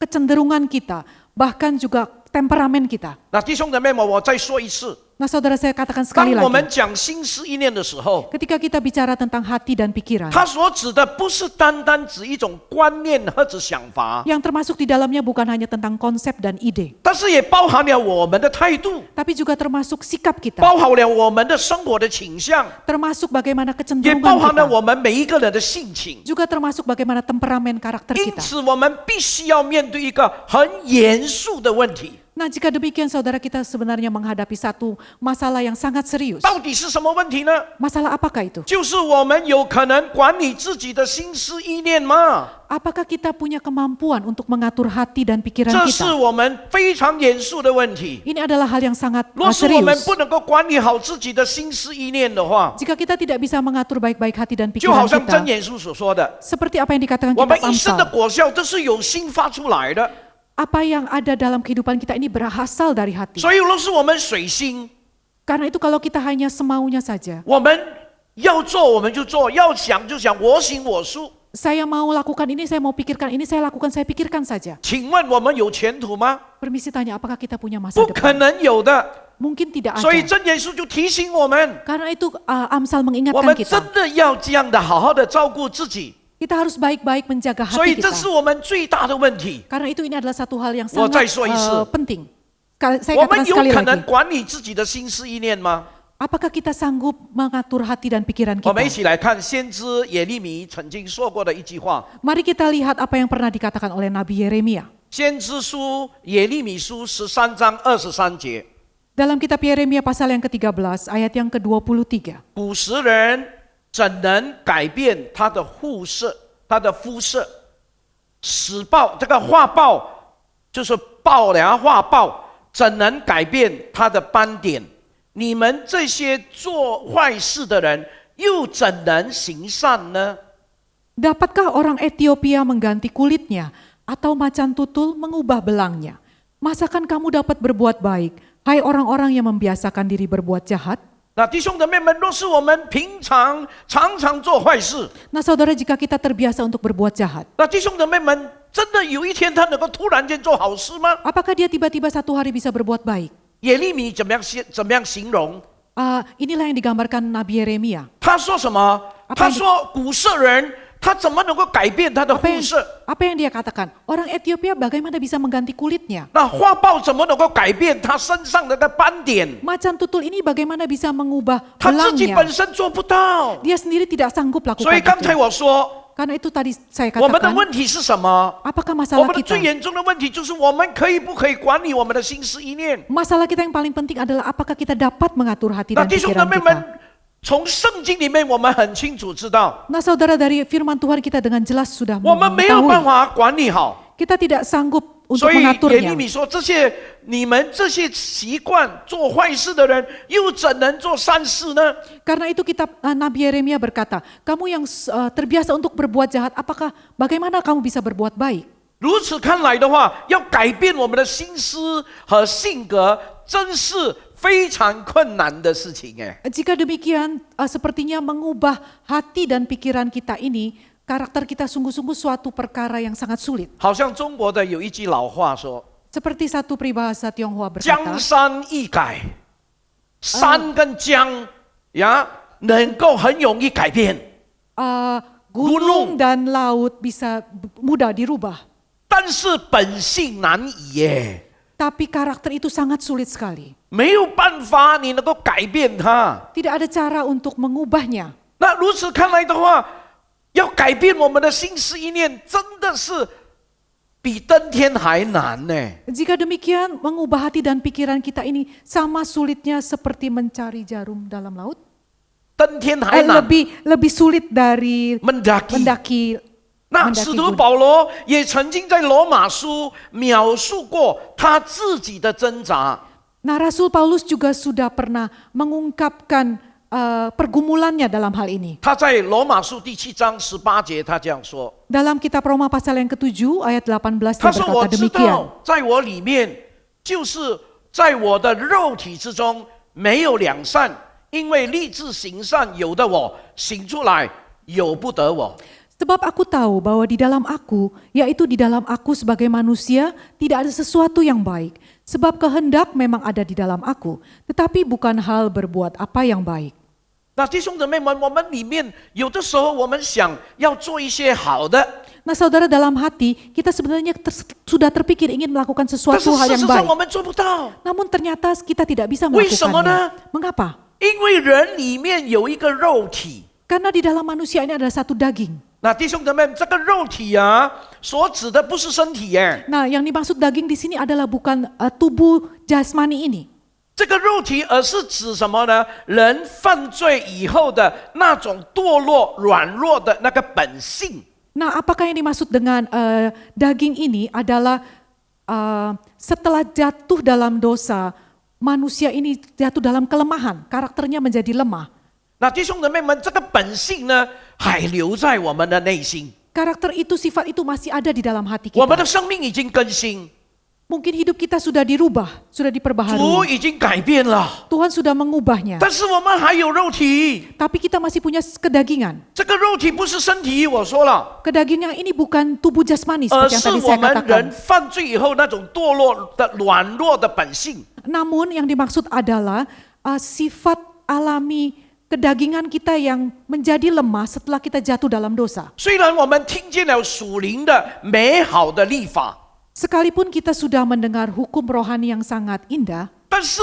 kecenderungan kita, bahkan juga temperamen kita.
那弟兄姊妹们，我再说一次，
Nah saudara saya katakan
当
sekali
我们
lagi,
讲心思意念的时候，
ketika kita bicara tentang hati dan pikiran,
它所指的不是单单指一种观念或者想法，
yang termasuk di dalamnya bukan hanya tentang konsep dan ide,
但是也包含了我们的态度，
tapi juga termasuk sikap kita,
包含了我们的生活的倾向，
termasuk bagaimana
也
kecenderungan
包含了
kita,
我们每一个人的性情。
juga termasuk bagaimana temperamen karakter
因
kita.
此，我们必须要面对一个很严肃的问题：
Nah jika demikian saudara, kita sebenarnya menghadapi satu masalah yang sangat serius.
到底是什么问题呢？
Masalah apakah itu?
就是我们有可能管理自己的心思意念吗？
Apakah kita punya kemampuan untuk mengatur hati dan pikiran
这是
kita?
我们非常严肃的问题。
Ini adalah hal yang sangat
若是我们
serius.
不能够管理好自己的心思意念的话，
Jika kita tidak bisa mengatur baik-baik hati dan
就好
pikiran
像箴
kita,
言书所说的，
seperti apa yang dikatakan
我们
kitab
一生的
Amsal,
果效都是由心发出来的。
apa yang ada dalam kehidupan kita ini berasal dari hati.
所以，若是我们随心，
Karena itu kalau kita hanya semaunya saja,
我们要做我们就做，要想就想，我行我素。
saya mau lakukan ini, saya mau pikirkan ini, saya lakukan, saya pikirkan saja.
请问我们有前途吗？
Permisi tanya, apakah kita punya masa
不可
depan?
能有的。
Mungkin tidak
所以
ada.
箴言书就提醒我们，
Karena itu Amsal
我
mengingatkan
们
kita,
真的要这样的好好的照顾自己。
kita harus baik-baik menjaga
所以
hati
这是
kita.
我们最大的问题。
Karena itu ini adalah satu hal yang
我再
sangat
说一次。
penting. Saya
我们
katakan
有
sekali
可能
lagi,
管理自己的心思意念吗？
apakah kita sanggup mengatur hati dan pikiran
我们一
kita?
起来看先知耶利米曾经说过的一句话。
Mari kita lihat apa yang pernah dikatakan oleh Nabi Yeremia.
先知书耶利米书13章23节，
Dalam kitab Yeremia pasal yang ke-13 ayat yang ke-23.
古时人怎能改变他的肤色？他的肤色，使豹这个画豹就是豹梁画豹，怎能改变他的斑点？你们这些做坏事的人，又怎能行善呢？
Dapatkah orang Ethiopia mengganti kulitnya atau macan tutul mengubah belangnya? Masakan kamu dapat berbuat baik, hai orang-orang yang membiasakan diri berbuat jahat?
那弟兄姊妹们，若是我们平常常常做坏事，
Nah saudara, jika kita terbiasa untuk berbuat jahat,
那弟兄姊妹们，真的有一天他能够突然间做好事吗？
apakah dia tiba-tiba satu hari bisa berbuat baik?
耶利米怎么样形容？
Inilah yang digambarkan Nabi Yeremia.
他说什么？他说古色人他怎么能够改变他的肤色？
Apa yang dia katakan? Orang Ethiopia bagaimana bisa mengganti kulitnya?
那画豹怎么能够改变他身上的那个斑点？
Macan tutul ini bagaimana bisa mengubah
他自己
belangnya?
本身做不到。
Dia sendiri tidak sanggup
所以
lakukan
刚才
itu.
我说，
Karena itu tadi saya
我们的
katakan,
问题是什么？
apakah
我
masalah
们的最
kita?
严重的问题就是我们可以不可以管理我们的心思意念？
Masalah kita yang paling penting adalah apakah kita dapat mengatur hati
那
dan
弟兄姊
pikiran
妹
kita.
们，从圣经里面我们很清楚知道，
Nah saudara, dari firman Tuhan kita dengan jelas sudah
我们没有办
mengetahui.
法管理好。
Kita tidak sanggup untuk
所以耶利
mengaturnya.
米说：“你们这些习惯做坏事的人，又怎能做善事呢？
Karena itu Nabi Yeremia berkata, kamu yang terbiasa untuk berbuat jahat, bagaimana kamu bisa berbuat baik?
如此看来的话，要改变我们的心思和性格，真是非常困难的事情哎。
Jika demikian, sepertinya mengubah hati dan pikiran kita ini, karakter kita sungguh-sungguh suatu perkara yang sangat sulit.
好像中国的有一句老话说
Seperti satu peribahasa Tionghoa
江
berkata,
山易改，山跟江呀能够很容易改变，
gunung dan laut bisa mudah dirubah.
但是本性难移耶，
Tapi karakter itu sangat sulit sekali.
没有办法你能够改变它。
Tidak ada cara untuk mengubahnya.
那如此看来的话，要改变我们的心思意念，真的是比登天还难呢。
Jika demikian, mengubah hati dan pikiran kita ini sama sulitnya seperti mencari jarum dalam laut.
登天还难，
Lebih sulit dari
mendaki。
mendaki
那使徒保罗也曾经在罗马书描述过他自己的挣扎。
Nah, Rasul Paulus juga sudah pernah mengungkapkan pergumulannya dalam hal ini.
他在罗马书第7章18节，他这样说：
Dalam kitab Roma pasal yang ke-7 ayat 18
他
dia
说我
berkata
知
demikian.
道，在我里面，就是在我的肉体之中没有良善，因为立志行善有的我行出来，有不得我。
Sebab aku tahu bahwa di dalam aku, yaitu di dalam aku sebagai manusia, tidak ada sesuatu yang baik. Sebab kehendak memang ada di dalam aku, tetapi bukan hal berbuat apa yang baik.
那弟兄姊妹们，我们里面有的时候我们想要做一些好的，
Nah saudara, dalam hati kita sebenarnya sudah terpikir ingin melakukan
但是
sesuatu hal
事
yang
实上
baik.
我们做不到，
Namun ternyata kita tidak bisa
为什么呢？
melakukannya. Mengapa?
因为人里面有一个肉体。
Karena di dalam manusia ini ada satu daging.
那弟兄姊妹，这个肉体啊，所指的不是身体耶，
Nah, yang dimaksud daging di sini adalah bukan tubuh jasmani ini.
这个肉体而是指什么呢？人犯罪以后的那种堕落、软弱的那个本性。
Nah, apakah yang dimaksud dengan daging ini adalah setelah jatuh dalam dosa, manusia ini jatuh dalam kelemahan, karakternya menjadi lemah.
那弟兄姊妹们，这个本性呢，还留在我们的内心，
Karakter itu, sifat itu masih ada di dalam hati
我们的
kita.
生命已经更新，
Mungkin hidup kita sudah dirubah, sudah
主
diperbaharui.
已经改变了，
Tuhan sudah mengubahnya.
但是我们还有肉体，
Tapi kita masih punya kedagingan.
这个肉体不是身体，我说了，
Kedagingan ini bukan tubuh jasmani
而
seperti yang
是
tadi
我
saya
们
katakan.
人犯罪以后那种堕落的软弱的本性。
Namun yang dimaksud adalah sifat alami kedagingan kita yang menjadi lemah setelah kita jatuh dalam dosa.
虽然我们听见了属灵的美好的律法，
Sekalipun kita sudah mendengar hukum rohani yang sangat indah,
但是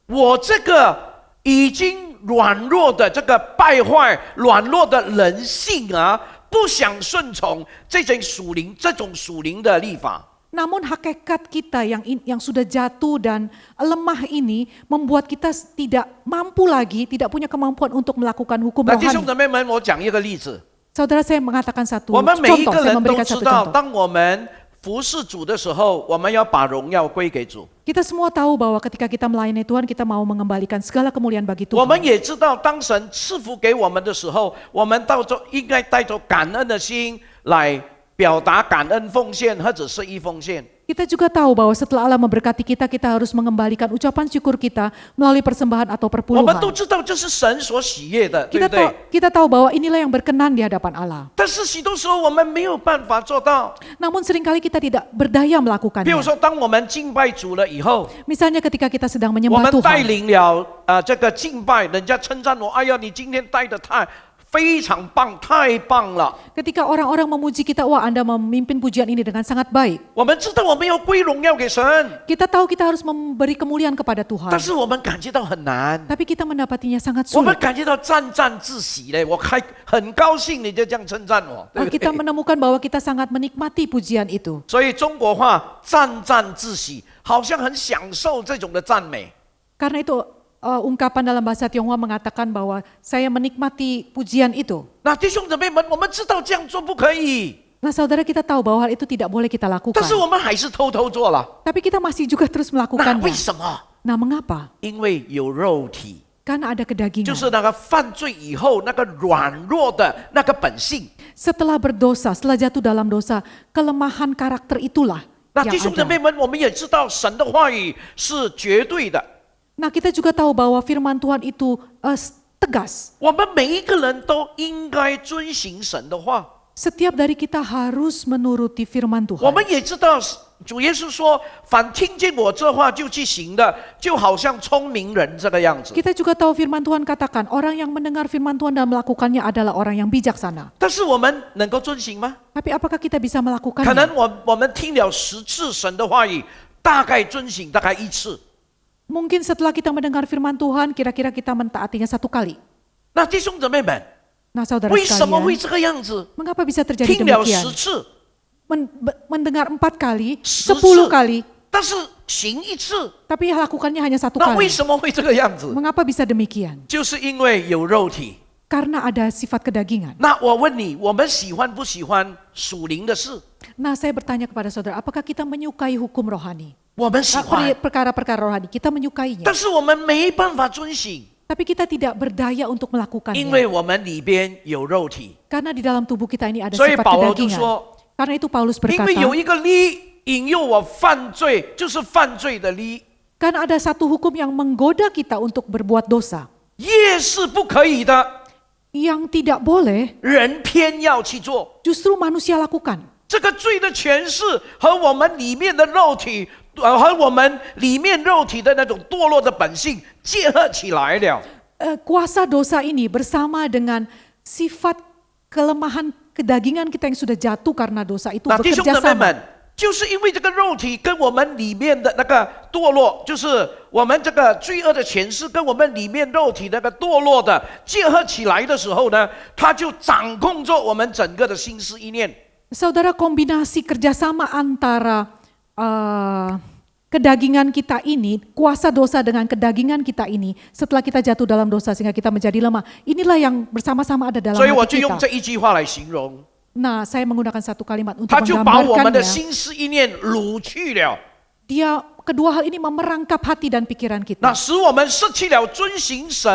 我这个已经软弱的这个败坏、软弱的人性啊，不想顺从这种属灵的律法。
namun hakikat kita yang sudah jatuh dan lemah ini membuat kita tidak mampu lagi, tidak punya kemampuan untuk melakukan hukum
那弟兄
rohani.
姊妹们，我讲一个例子，
Saudara, saya mengatakan satu
我们每一
contoh,
个
saya
人都
memberikan
知
satu
道，
contoh.
当我们服侍主的时候，我们要把荣耀归给主。
Kita semua tahu bahwa ketika kita melayani Tuhan, kita mau mengembalikan segala kemuliaan bagi
我们
Tuhan.
也知道，当神赐福给我们的时候，我们到时候应该带着感恩的心来表达感恩奉献，或者是一奉献。
Kita juga tahu bahwa setelah Allah memberkati kita, kita harus mengembalikan ucapan syukur kita melalui persembahan atau
我们都
perpuluhan.
知道这是神所喜悦的，对
Kita
不对？
kita tahu bahwa inilah yang berkenan di hadapan Allah.
但是许多时候我们没有办法做到。
Namun seringkali kita tidak berdaya
比如
melakukannya.
说，当我们敬拜主了以后，
Misalnya ketika kita sedang
我
menyembah
们带
Tuhan,
领了这个敬拜，人家称赞我，哎呀，你今天带的非常棒，太棒了。
ketika orang-orang memuji kita, wah Anda memimpin pujian ini dengan sangat baik.
我们知道我们要归荣耀给神，
Kita tahu kita harus memberi kemuliaan kepada Tuhan.
但是我们感觉到很难。
Tapi kita mendapatinya sangat
我们
sulit.
感觉到沾沾自喜嘞，我还很高兴你就这样称赞我，对不
Kita
对？
menemukan bahwa kita sangat menikmati pujian itu.
所以中国话沾沾自喜，好像很享受这种的赞美。
Karena itu ungkapan dalam bahasa Tionghoa mengatakan bahwa saya menikmati pujian itu.
那弟兄姊妹们，我们知道这样做不可以，
Nah saudara, kita tahu bahwa hal itu tidak boleh kita
但
lakukan.
是我们还是偷偷做了。
Tapi kita masih juga terus
那
melakukannya.
为什么？
Nah mengapa?
因为有肉体，
Karena ada
就
kedagingan.
是那个犯罪以后那个软弱的那个本性。
setelah berdosa, setelah jatuh dalam dosa, kelemahan karakter itulah
那
yang
弟兄姊
ada.
妹们，我们也知道神的话语是绝对的，
Nah, kita juga tahu bahwa firman Tuhan itu tegas.
我们每一个人都应该遵行神的话。
Setiap dari kita harus menuruti firman
我
Tuhan.
们也知道主耶稣说：“凡听见我这话就去行的，就好像聪明人这个样子。”
Kita juga tahu firman Tuhan katakan, orang yang mendengar firman Tuhan dan melakukannya adalah orang yang bijaksana.
但是我们能够遵行吗？
Tapi apakah kita bisa
可
melakukannya?
能我们听了10次神的话语，大概遵行大概1次。
Mungkin setelah kita mendengar firman Tuhan, kira-kira kita mentaatinya 1 kali.
那弟兄姊妹们，
Nah, saudara
为什么会
sekalian,
这个样子？
mengapa bisa terjadi
听了
demikian?
10次，
Mendengar 4 kali,
10
10 kali,
但是行1次，
tapi lakukannya hanya 1
那为
kali.
什么会这个样子？
Mengapa bisa demikian?
就是因为有肉体。
Karena ada sifat kedagingan.
那我问你，我们喜欢不喜欢属灵的事？
Nah, saya bertanya kepada saudara, apakah kita menyukai hukum rohani?
我们喜欢，
Perkara-perkara rohani, kita menyukainya.
但是我们没办法遵行，
Tapi kita tidak berdaya untuk
因
melakukannya.
为我们里边有肉体。
Karena di dalam tubuh kita ini ada
所以
sifat
保罗就
kedagingan.
说，
Karena itu Paulus
因
berkata,
为有一个律引诱我犯罪，就是犯罪的律，
karena ada satu hukum yang menggoda kita untuk berbuat dosa.
越是不可以的，
Yang tidak boleh,
人偏要去做。
justru manusia lakukan.
这个罪的权势和我们里面的肉体，和我们里面肉体的那种堕落的本性结合起来了。
Kuasa dosa ini bersama dengan sifat kelemahan kedagingan kita yang sudah jatuh karena dosa itu
那弟兄
bekerja
姊妹
sama.
们，就是因为这个肉体跟我们里面的那个堕落，就是我们这个罪恶的权势跟我们里面肉体那个堕落的结合起来的时候呢，它就掌控着我们整个的心思意念。
Saudara, kombinasi kerjasama antara kedagingan kita ini, kuasa dosa dengan kedagingan kita ini, setelah kita jatuh dalam dosa sehingga kita menjadi lemah, inilah yang bersama-sama ada dalam
所以我就
hati
用
kita.
这一句话来形容，
Nah, saya menggunakan satu kalimat untuk
它就把我们的
menggambarkannya.
心思意念掳去了。
Dia kedua hal ini memerangkap hati dan pikiran
那
kita.
使我们失去了遵行神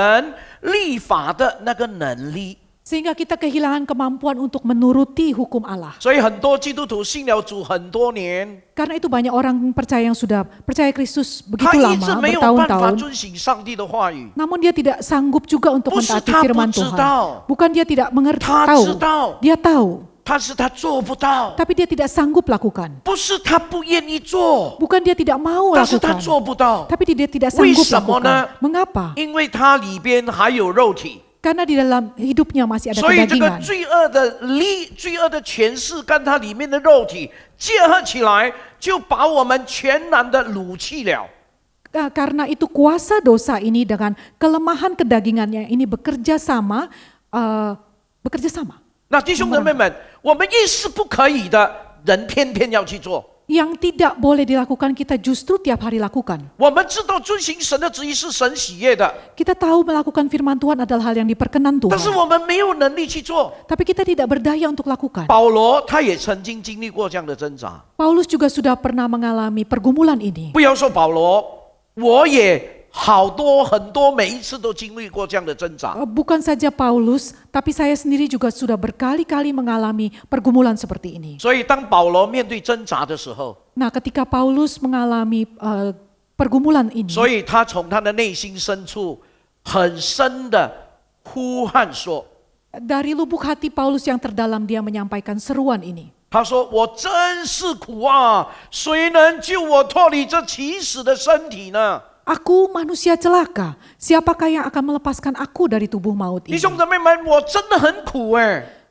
律法的那个能力。
Sehingga kita kehilangan kemampuan untuk menuruti hukum Allah.
所以很多基督徒信了主很多年，
Karena itu banyak orang percaya yang sudah percaya Kristus
他
begitu
一
lama,
直没有办法
bertahun-tahun.
遵行上帝的话语。
Namun dia tidak sanggup juga untuk
不是
mentaati
他
firman
不知
Tuhan.
道，
Bukan dia tidak mengerti,
他
tahu.
知道，
Dia tahu,
但是他做不到。
tapi dia tidak sanggup lakukan.
不是他不愿意做，
Bukan dia tidak mau
但是他
lakukan,
做不到，
tapi dia tidak
为
sanggup
什么呢？
lakukan. Mengapa?
因为他里边还有肉体，
Karena di dalam hidupnya masih ada
所以这个
kedagingan.
罪恶的权势跟他里面的肉体结合起来，就把我们全然的掳去了。
Karena itu kuasa dosa ini dengan kelemahan kedagingannya ini bekerja sama.
那弟兄姊妹们，我们越是不可以的人，偏偏要去做。
Yang tidak boleh dilakukan kita justru tiap hari lakukan.
我们知道遵行神的旨意是神喜悦的，
Kita tahu melakukan firman Tuhan adalah hal yang diperkenan
但是
Tuhan.
我们没有能力去做。
Tapi kita tidak berdaya untuk lakukan.
保罗他也曾经经历过这样的挣扎。
Paulus juga sudah pernah mengalami pergumulan ini.
不要说保罗，我也好多很多，每一次都经历过这样的挣扎。
Bukan saja Paulus, tapi saya sendiri juga sudah berkali-kali mengalami pergumulan seperti ini.
所以当保罗面对挣扎的时候，
Nah, ketika Paulus mengalami pergumulan ini,
所以他从他的内心深处很深的呼喊说
dari lubuk hati Paulus yang terdalam dia menyampaikan seruan ini.
他说我真是苦啊，谁能救我脱离这起死的身体呢？
Aku manusia celaka, siapakah yang akan melepaskan aku dari tubuh maut
弟
ini?
兄姊妹们，我真的很苦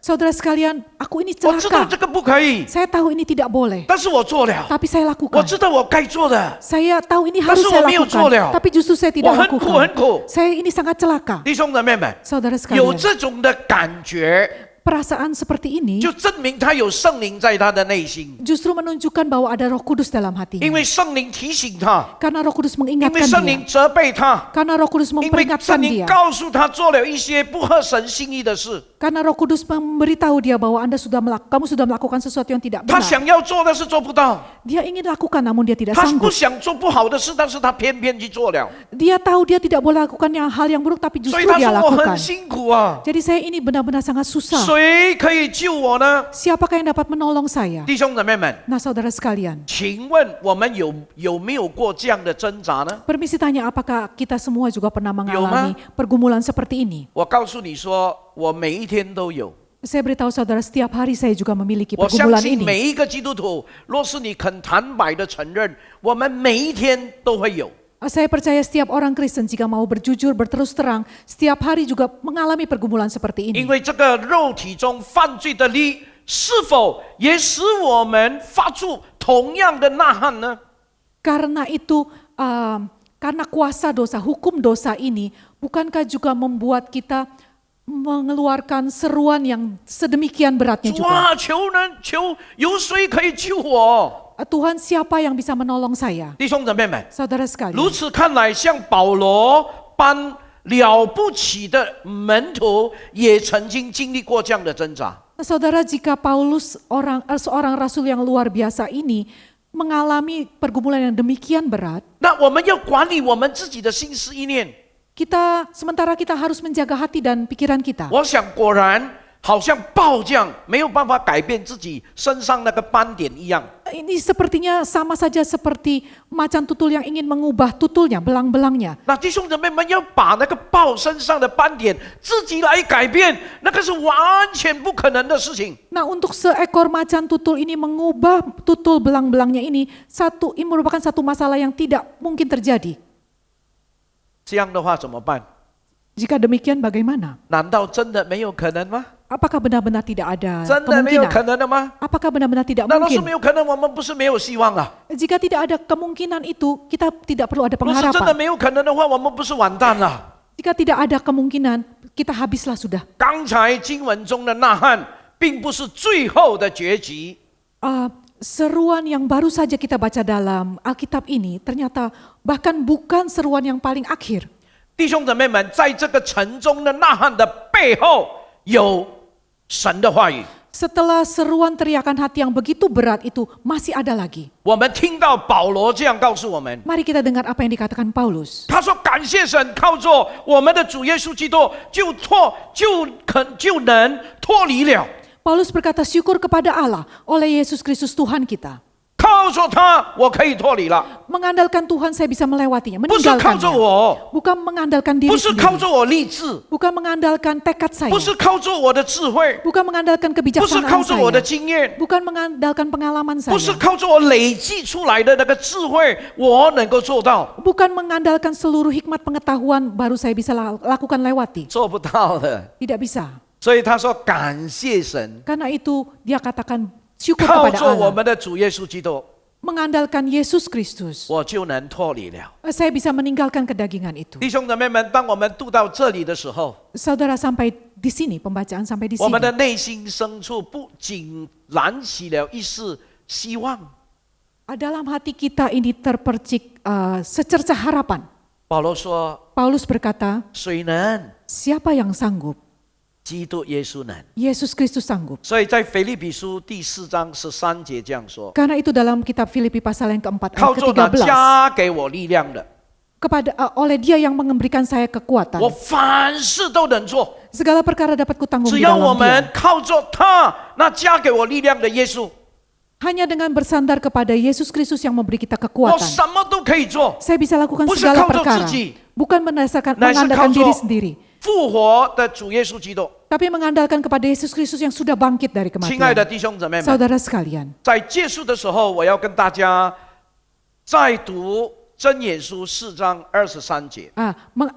Saudara sekalian, aku ini
我知道
celaka.
这个不可以，
Saya tahu ini tidak boleh,
但是我做了，
tapi saya
我
lakukan.
知道我该做的。
Saya tahu ini
但
harus
是
saya
我没有做
lakukan,
了，
tapi justru saya
我
tidak
很苦很
lakukan.
苦。
Saya ini sangat celaka.
弟兄姊妹们，
Saudara
有
sekalian,
这种的感觉，
perasaan seperti ini
就证明他有圣灵在他的内心，
justru menunjukkan bahwa ada Roh Kudus dalam
因
hatinya.
为圣灵提醒他，
Karena Roh Kudus
因为
mengingatkan
圣
dia.
灵责备他，
Karena Roh Kudus
因为
memperingatkan
圣灵
dia.
告诉他做了一些不合神心意的事。
Karena Roh Kudus memberitahu dia bahwa kamu sudah melakukan sesuatu yang tidak
他
benar.
想要做，但是做不到；
Dia ingin lakukan namun dia tidak
他不
sanggup.
想做不好的事，但是他偏偏去做了。
Dia tahu dia tidak boleh lakukan hal yang buruk tapi
所以
justru
他
dia
说我很
lakukan.
辛苦啊，
Jadi saya ini benar-benar sangat susah.
谁谁可以救我呢？
Siapakah yang dapat menolong saya?
弟兄姊妹们，
Nah saudara sekalian,
请问我们有没有过这样的挣扎呢？
permisi tanya apakah kita semua juga pernah mengalami pergumulan seperti ini?
我告诉你说，我每一天都有。
Saya beritahu saudara, setiap hari saya juga memiliki
我相
pergumulan
信
ini.
每一个基督徒，若是你肯坦白的承认，我们每一天都会有。
Saya percaya setiap orang Kristen jika mau berjujur, berterus terang, setiap hari juga mengalami pergumulan seperti
因
ini.
为这个肉体中犯罪的力，是否也使我们发出同样的呐喊呢？
Karena itu, karena kuasa dosa, hukum dosa ini, bukankah juga membuat kita mengeluarkan seruan yang sedemikian beratnya
主
juga?
啊，求有谁可以救我？
Tuhan, siapa yang bisa menolong saya?
弟兄姊妹们，
Saudara sekalian,
如此看来，像保罗般了不起的门徒，也曾经经历过这样的挣扎。
saudara, jika Paulus seorang rasul yang luar biasa ini mengalami pergumulan yang demikian berat,
那我们要管理我们自己的心思意念。
sementara kita harus menjaga hati dan pikiran kita.
我想，果然好像豹这样没有办法改变自己身上那个斑点一样。
Ini sepertinya sama saja seperti macan tutul yang ingin mengubah tutulnya, belang-belangnya.
那弟兄姊妹们要把那个豹身上的斑点自己来改变，那个是完全不可能的事情。
Nah, untuk seekor macan tutul ini mengubah tutul belang-belangnya ini merupakan satu masalah yang tidak mungkin terjadi.
这样的话怎么办？
Jika demikian bagaimana?
难道真的没有可能吗？
Apakah benar-benar tidak ada
真的没有可
kemungkinan?
能的吗？
Apakah benar-benar tidak
难道是
mungkin?
没有可能？我们不是没有希望啊！
Jika tidak ada kemungkinan itu, kita tidak perlu ada
如果是真的
pengharapan.
没有可能的话，我们不是完蛋了？
Jika tidak ada kemungkinan, kita habislah sudah.
刚才经文中的呐喊，并不是最后的结局。
Seruan yang baru saja kita baca dalam Alkitab ini ternyata bahkan bukan seruan yang paling akhir.
弟兄姊妹们，在这个沉重的呐喊的背后，有神的话语。
Setelah seruan teriakan hati yang begitu berat itu masih ada lagi.
我们听到保罗这样告诉我们，
Mari kita dengar apa yang dikatakan Paulus.
他说：“感谢神，靠着我们的主耶稣基督，就能脱离了。
Paulus berkata syukur kepada Allah oleh Yesus Kristus Tuhan kita.
靠着他，我可以脱离了，
Mengandalkan Tuhan saya bisa melewatinya,
不是靠着
meninggalkannya.
我，
Bukan mengandalkan
不
diri
是靠
sendiri.
着我立志，
Bukan mengandalkan tekad saya.
不是靠着我的智慧，
Bukan mengandalkan
不是
kebijaksanaan
靠着我的
saya.
经验，
Bukan mengandalkan pengalaman
不是
saya.
靠着我累积出来的那个智慧，我能够做到，
Bukan mengandalkan seluruh hikmat pengetahuan baru saya bisa lakukan lewati.
做不到的。
Tidak bisa.
所以他说：“感谢神，
Karena itu dia katakan syukur
靠
kepada
着我
Allah.
们的主耶稣基督，
Mengandalkan Yesus Kristus.
我就能脱离了。”
Saya bisa meninggalkan kedagingan itu.
弟兄姊妹们，当我们读到这里的时候，
Saudara sampai di sini, pembacaan sampai di
我们的
sini.
内心深处不仅燃起了一丝希望。
Dalam hati kita ini terpercik secercah harapan.
保罗说
Paulus berkata,
谁能？
siapa yang sanggup?
基督耶稣能。
Yesus Kristus sanggup.
所以在腓立比书第4章13节这样说：
Karena itu dalam kitab Filipi pasal yang keempat
靠
ayat
着那
ke-13.
加给我力量的，
Oleh dia yang memberikan saya kekuatan.
我凡事都能做。
Segala perkara dapat kutanggung
只
di
要我
dalam
们
dia.
靠着他那加给我力量的耶稣，
Hanya dengan bersandar kepada Yesus Kristus yang memberi kita
我
kekuatan.
什么都可以做。
Saya bisa lakukan
Bukan
segala
kauzo
perkara.
ziji.
Bukan berdasarkan
Nah,
mengandalkan
kauzo.
diri sendiri.
复活的主耶稣基督，
Tapi mengandalkan kepada Yesus Kristus yang sudah bangkit dari
亲爱的
kematian.
弟兄姊妹们，
Saudara sekalian,
在结束的时候，我要跟大家再读箴言书4章23节。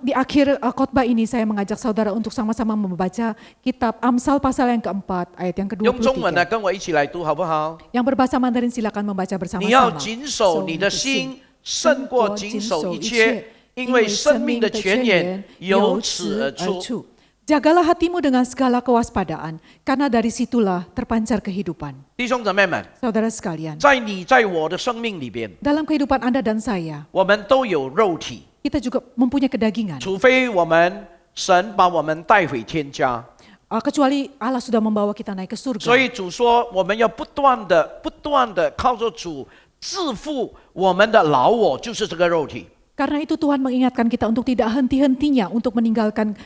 di akhir khotbah ini saya mengajak saudara untuk sama-sama membaca kitab Amsal pasal yang keempat ayat yang
用中文的
ke-23.
跟我一起来读好不好？
Yang berbahasa Mandarin silakan membaca
你要
bersama-sama.
谨守你的心，胜过谨守一切，因为生命的泉源由此而出。
Jagalah hatimu dengan segala kewaspadaan, karena dari situlah terpancar kehidupan.
弟兄姊妹们，
Saudara sekalian,
在你在我的生命里边，
dalam kehidupan Anda dan saya,
我们都有肉体，
kita juga mempunyai kedagingan.
除非我们神把我们带回天家。
Kecuali Allah sudah membawa kita naik ke
所
surga.
以主说，我们要不断的靠着主制服我们的老我，就是这个肉体。
Karena itu Tuhan mengingatkan kita untuk tidak henti-hentinya untuk meninggalkan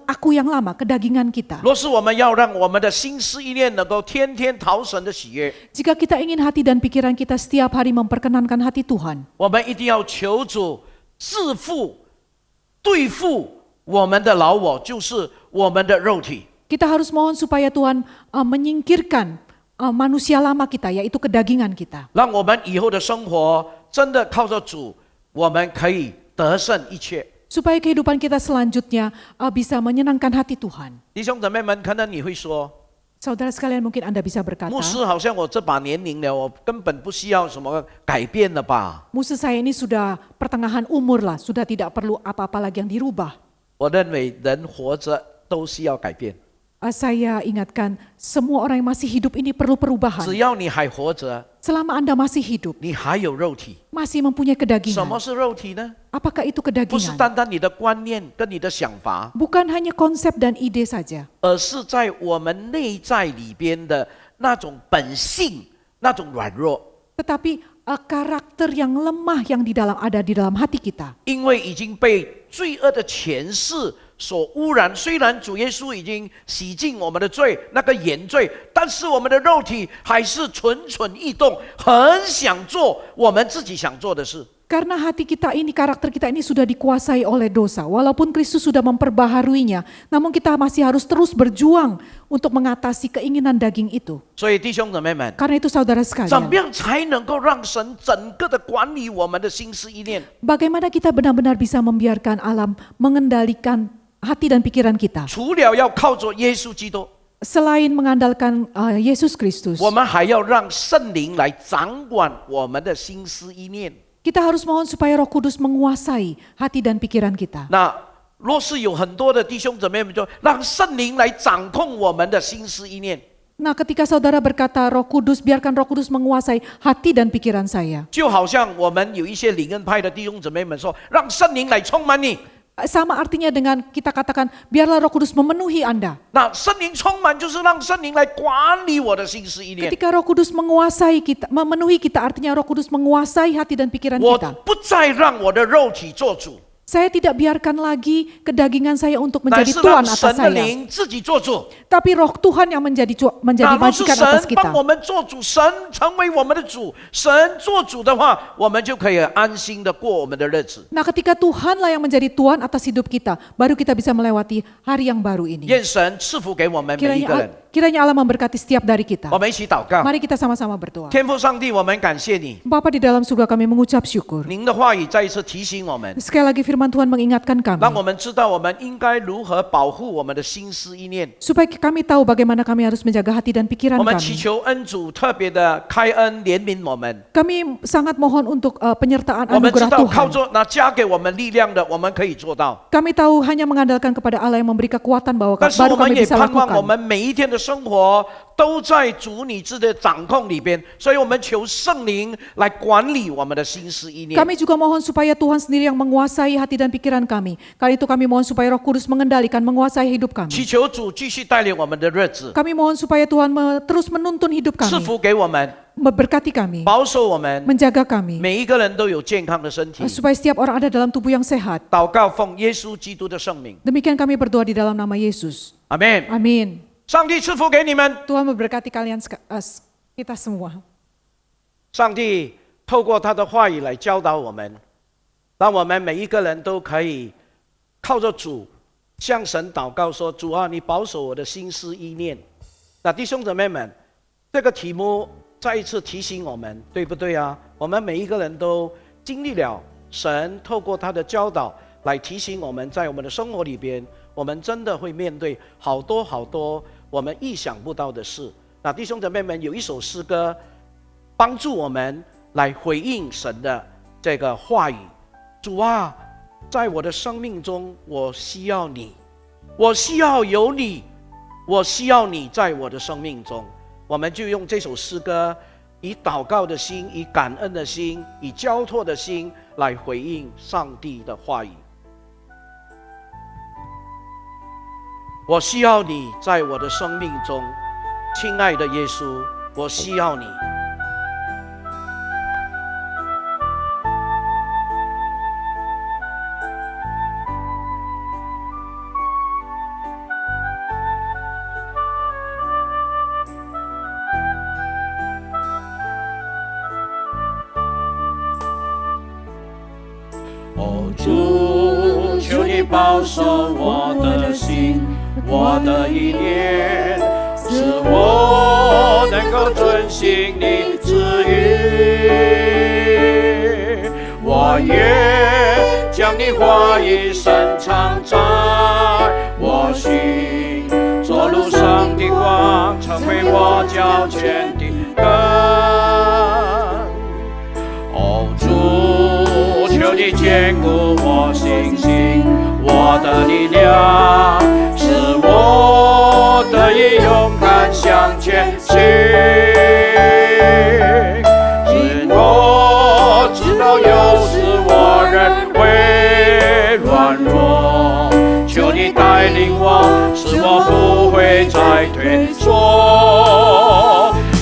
aku yang lama, kedagingan kita.
若是我们要让我们的心思意念能够天天讨神的喜悦，
Jika kita ingin hati dan pikiran kita setiap hari memperkenankan hati Tuhan,
我们一定要求主自负对付我们的老我，就是我们的肉体。
kita harus mohon supaya Tuhan menyingkirkan manusia lama kita, yaitu kedagingan kita.
让我们以后的生活真的靠着主，我们可以得胜一切。
Supaya kehidupan kita selanjutnya bisa menyenangkan hati Tuhan.
弟兄姊妹们，可能你会说，
Saudara sekalian, mungkin Anda bisa berkata,
牧师，好像我这把年龄了，我根本不需要什么改变了吧？
Musuh saya ini sudah pertengahan umur lah, sudah tidak perlu apa-apa lagi yang dirubah.
我认为人活着都需要改变，
Saya ingatkan, semua orang yang masih hidup ini perlu perubahan.
只要你还活着，
Selama Anda masih hidup,
你还有肉体。
masih mempunyai
什
kedagingan.
么是肉体呢？
Apakah itu
不是
kedagingan?
单单你的观念跟你的想法，
Bukan hanya konsep dan ide saja,
而是在我们内在里边的那种本性、那种软弱。
tetapi karakter yang lemah yang ada di dalam hati kita.
因为已经被罪恶的权势所污染，虽然主耶稣已经洗净我们的罪，那个原罪，但是我们的肉体还是蠢蠢欲动，很想做我们自己想做的事。
Karena hati kita ini, karakter kita ini sudah dikuasai oleh dosa. Walaupun Kristus sudah memperbaharuinya, namun kita masih harus terus berjuang untuk mengatasi keinginan daging itu.
所以弟兄姊妹们，
Karena itu saudara
怎么
sekalian,
样才能够让神整个的管理我们的心思意念？
bagaimana kita benar-benar bisa membiarkan alam mengendalikan hati dan pikiran kita?
除了要靠着耶稣基督，
Selain mengandalkan Yesus Kristus,
我们还要让圣灵来掌管我们的心思意念。
kita harus mohon supaya Roh Kudus menguasai hati dan pikiran kita.
那若是有很多的弟兄姊妹们，就让圣灵来掌控我们的心思意念。
Nah, ketika saudara berkata Roh Kudus, biarkan Roh Kudus menguasai hati dan pikiran saya.
就好像我们有一些灵恩派的弟兄姊妹们说，让圣灵来充满你。
Sama artinya dengan kita katakan, biarlah Roh Kudus memenuhi Anda.
那圣灵充满就是让圣灵来管理我的心思意念。
Ketika Roh Kudus menguasai kita, memenuhi kita, artinya Roh Kudus menguasai hati dan pikiran
我
kita.
不再让我的肉体做主，
Saya tidak biarkan lagi kedagingan saya untuk
乃
menjadi
是
tuan
让
atas
神的
saya.
灵自己做主。
Tapi Roh Tuhan yang menjadi
那若是
majikan atas
神
kita.
帮我们做主，神成为我们的主，神做主的话，我们就可以安心的过我们的日子。
Nah, ketika Tuhanlah yang menjadi tuan atas hidup kita, baru kita bisa melewati hari yang baru ini.
愿神赐福给我们每一个人。
Kiranya Allah memberkati setiap dari kita.
我们一起祷告。
Mari kita sama-sama berdoa.
天父上帝，我们感谢你，
Bapa di dalam surga, kami mengucap syukur.
您的话语再一次提醒我们，
Sekali lagi firman Tuhan mengingatkan
让
kami,
我们知道我们应该如何保护我们的心思意念。
supaya kami tahu bagaimana kami harus menjaga hati dan pikiran
我们祈
kami.
求恩主特别的开恩怜悯我们。
Kami sangat mohon untuk penyertaan
我们知
anugerah
道靠
Tuhan.
着那加给我们力量的，我们可以做到。
Kami tahu hanya mengandalkan kepada Allah yang memberi kekuatan bahwa
但是
baru
我们
kami
也
bisa
盼望我
lakukan.
们每一天的生活都在主你自己的掌控里边，所以我们求圣灵来管理我们的心思意念。
Kami juga mohon supaya Tuhan sendiri yang menguasai hati dan pikiran kami. Karena itu kami mohon supaya Roh Kudus mengendalikan, menguasai hidup
祈
kami.
求主继续带领我们的日子，
Kami mohon supaya Tuhan terus menuntun hidup
赐
kami,
福给我们，
memberkati kami,
保守我们，
menjaga kami,
每一个人都有健康的身体。
supaya setiap orang ada dalam tubuh yang sehat.
祷告奉耶稣基督的圣名，
Demikian kami berdoa di dalam nama Yesus.
阿门。
Amin.
上帝赐福给你们，
Tuhan memberkati kalian kita semua.
上帝透过他的话语来教导我们，让我们每一个人都可以靠着主向神祷告说：“主啊，你保守我的心思意念。”那弟兄姊妹们，这个题目再一次提醒我们，对不对啊？我们每一个人都经历了神透过他的教导来提醒我们，在我们的生活里边，我们真的会面对好多好多我们意想不到的事。那弟兄姊妹们，有一首诗歌帮助我们来回应神的这个话语。主啊，在我的生命中，我需要你，我需要有你，我需要你在我的生命中。我们就用这首诗歌，以祷告的心，以感恩的心，以交托的心来回应上帝的话语。我需要你在我的生命中，亲爱的耶稣，我需要你。
保守我的心，我的意念，使我能够遵行你旨意。我愿将你话语深藏在我心，做路上的光，成为我脚前的灯。哦，主，求你坚固我信心，我的力量，使我得以勇敢向前行。因我知道有时我仍会软弱，求你带领我，使我不会再退缩。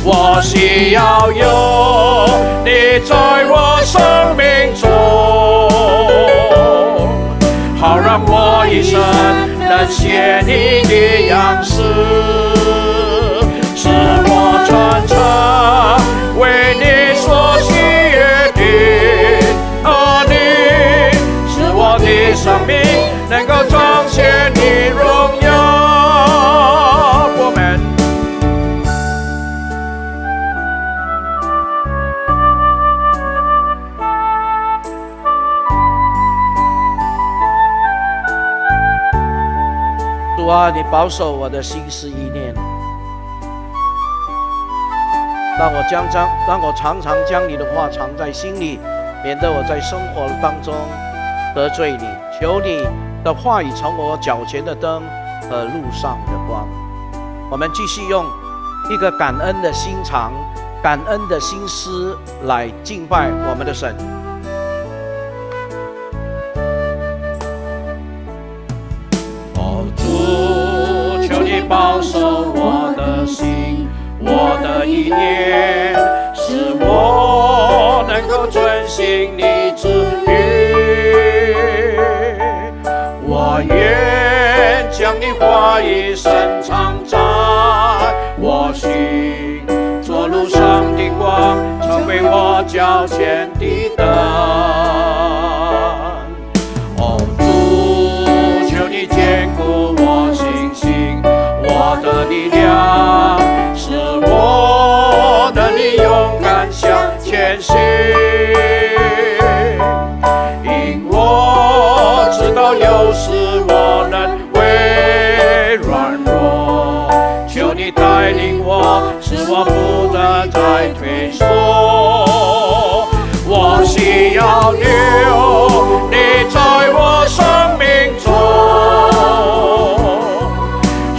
我需要有你在我生命中，好让我一生能显你的样式，使我传承为你所喜悦的儿女，使我的生命能够彰显你荣耀。我们
主啊，你保守我的心思意念，让我常常将你的话藏在心里，免得我在生活当中得罪你。求你的话语成我脚前的灯和路上的光。我们继续用一个感恩的心肠、感恩的心思来敬拜我们的神。
保守我的心，我的意念，使我能够遵行你旨意。我愿将你话语深藏在我心，做路上的光，成为我脚前的灯。哦，主，求你坚固我信心，我的力量，使我能以勇敢向前行。因我知道有时我能会软弱，求你带领我，使我不得再退缩。我需要留你在我生命中，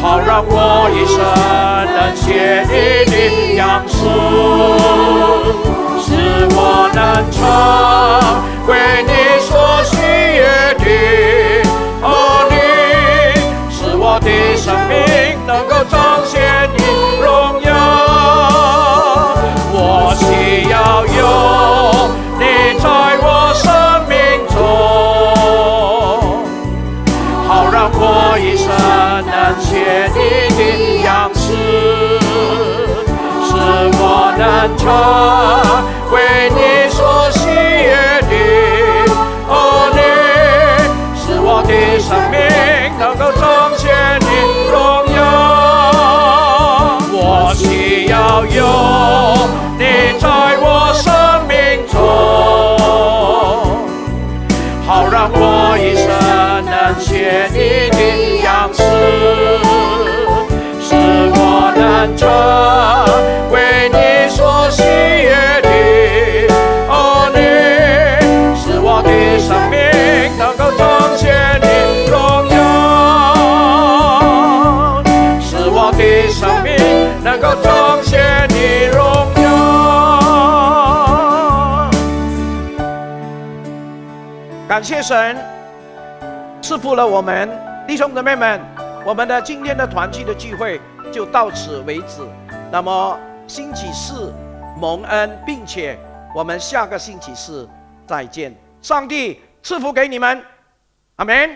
好让我一生能显你的样式，使我能成为你所喜悦的儿女，使我的生命能够彰显你荣耀。我需要有你在我生命中，好让我一生能显你的样式，使我能成为你所喜悦的儿女，使我的生命能够彰显你荣耀。我需要有你在我生命中，好让我一生能显你的样式，使我能成为你所喜悦的儿女，使我的生命能够彰显你荣耀，使我的生命能够彰显你荣耀。
感谢神赐福了我们弟兄姊妹们，我们的今天的团契的聚会就到此为止。那么星期四蒙恩，并且我们下个星期四再见。上帝赐福给你们，阿们。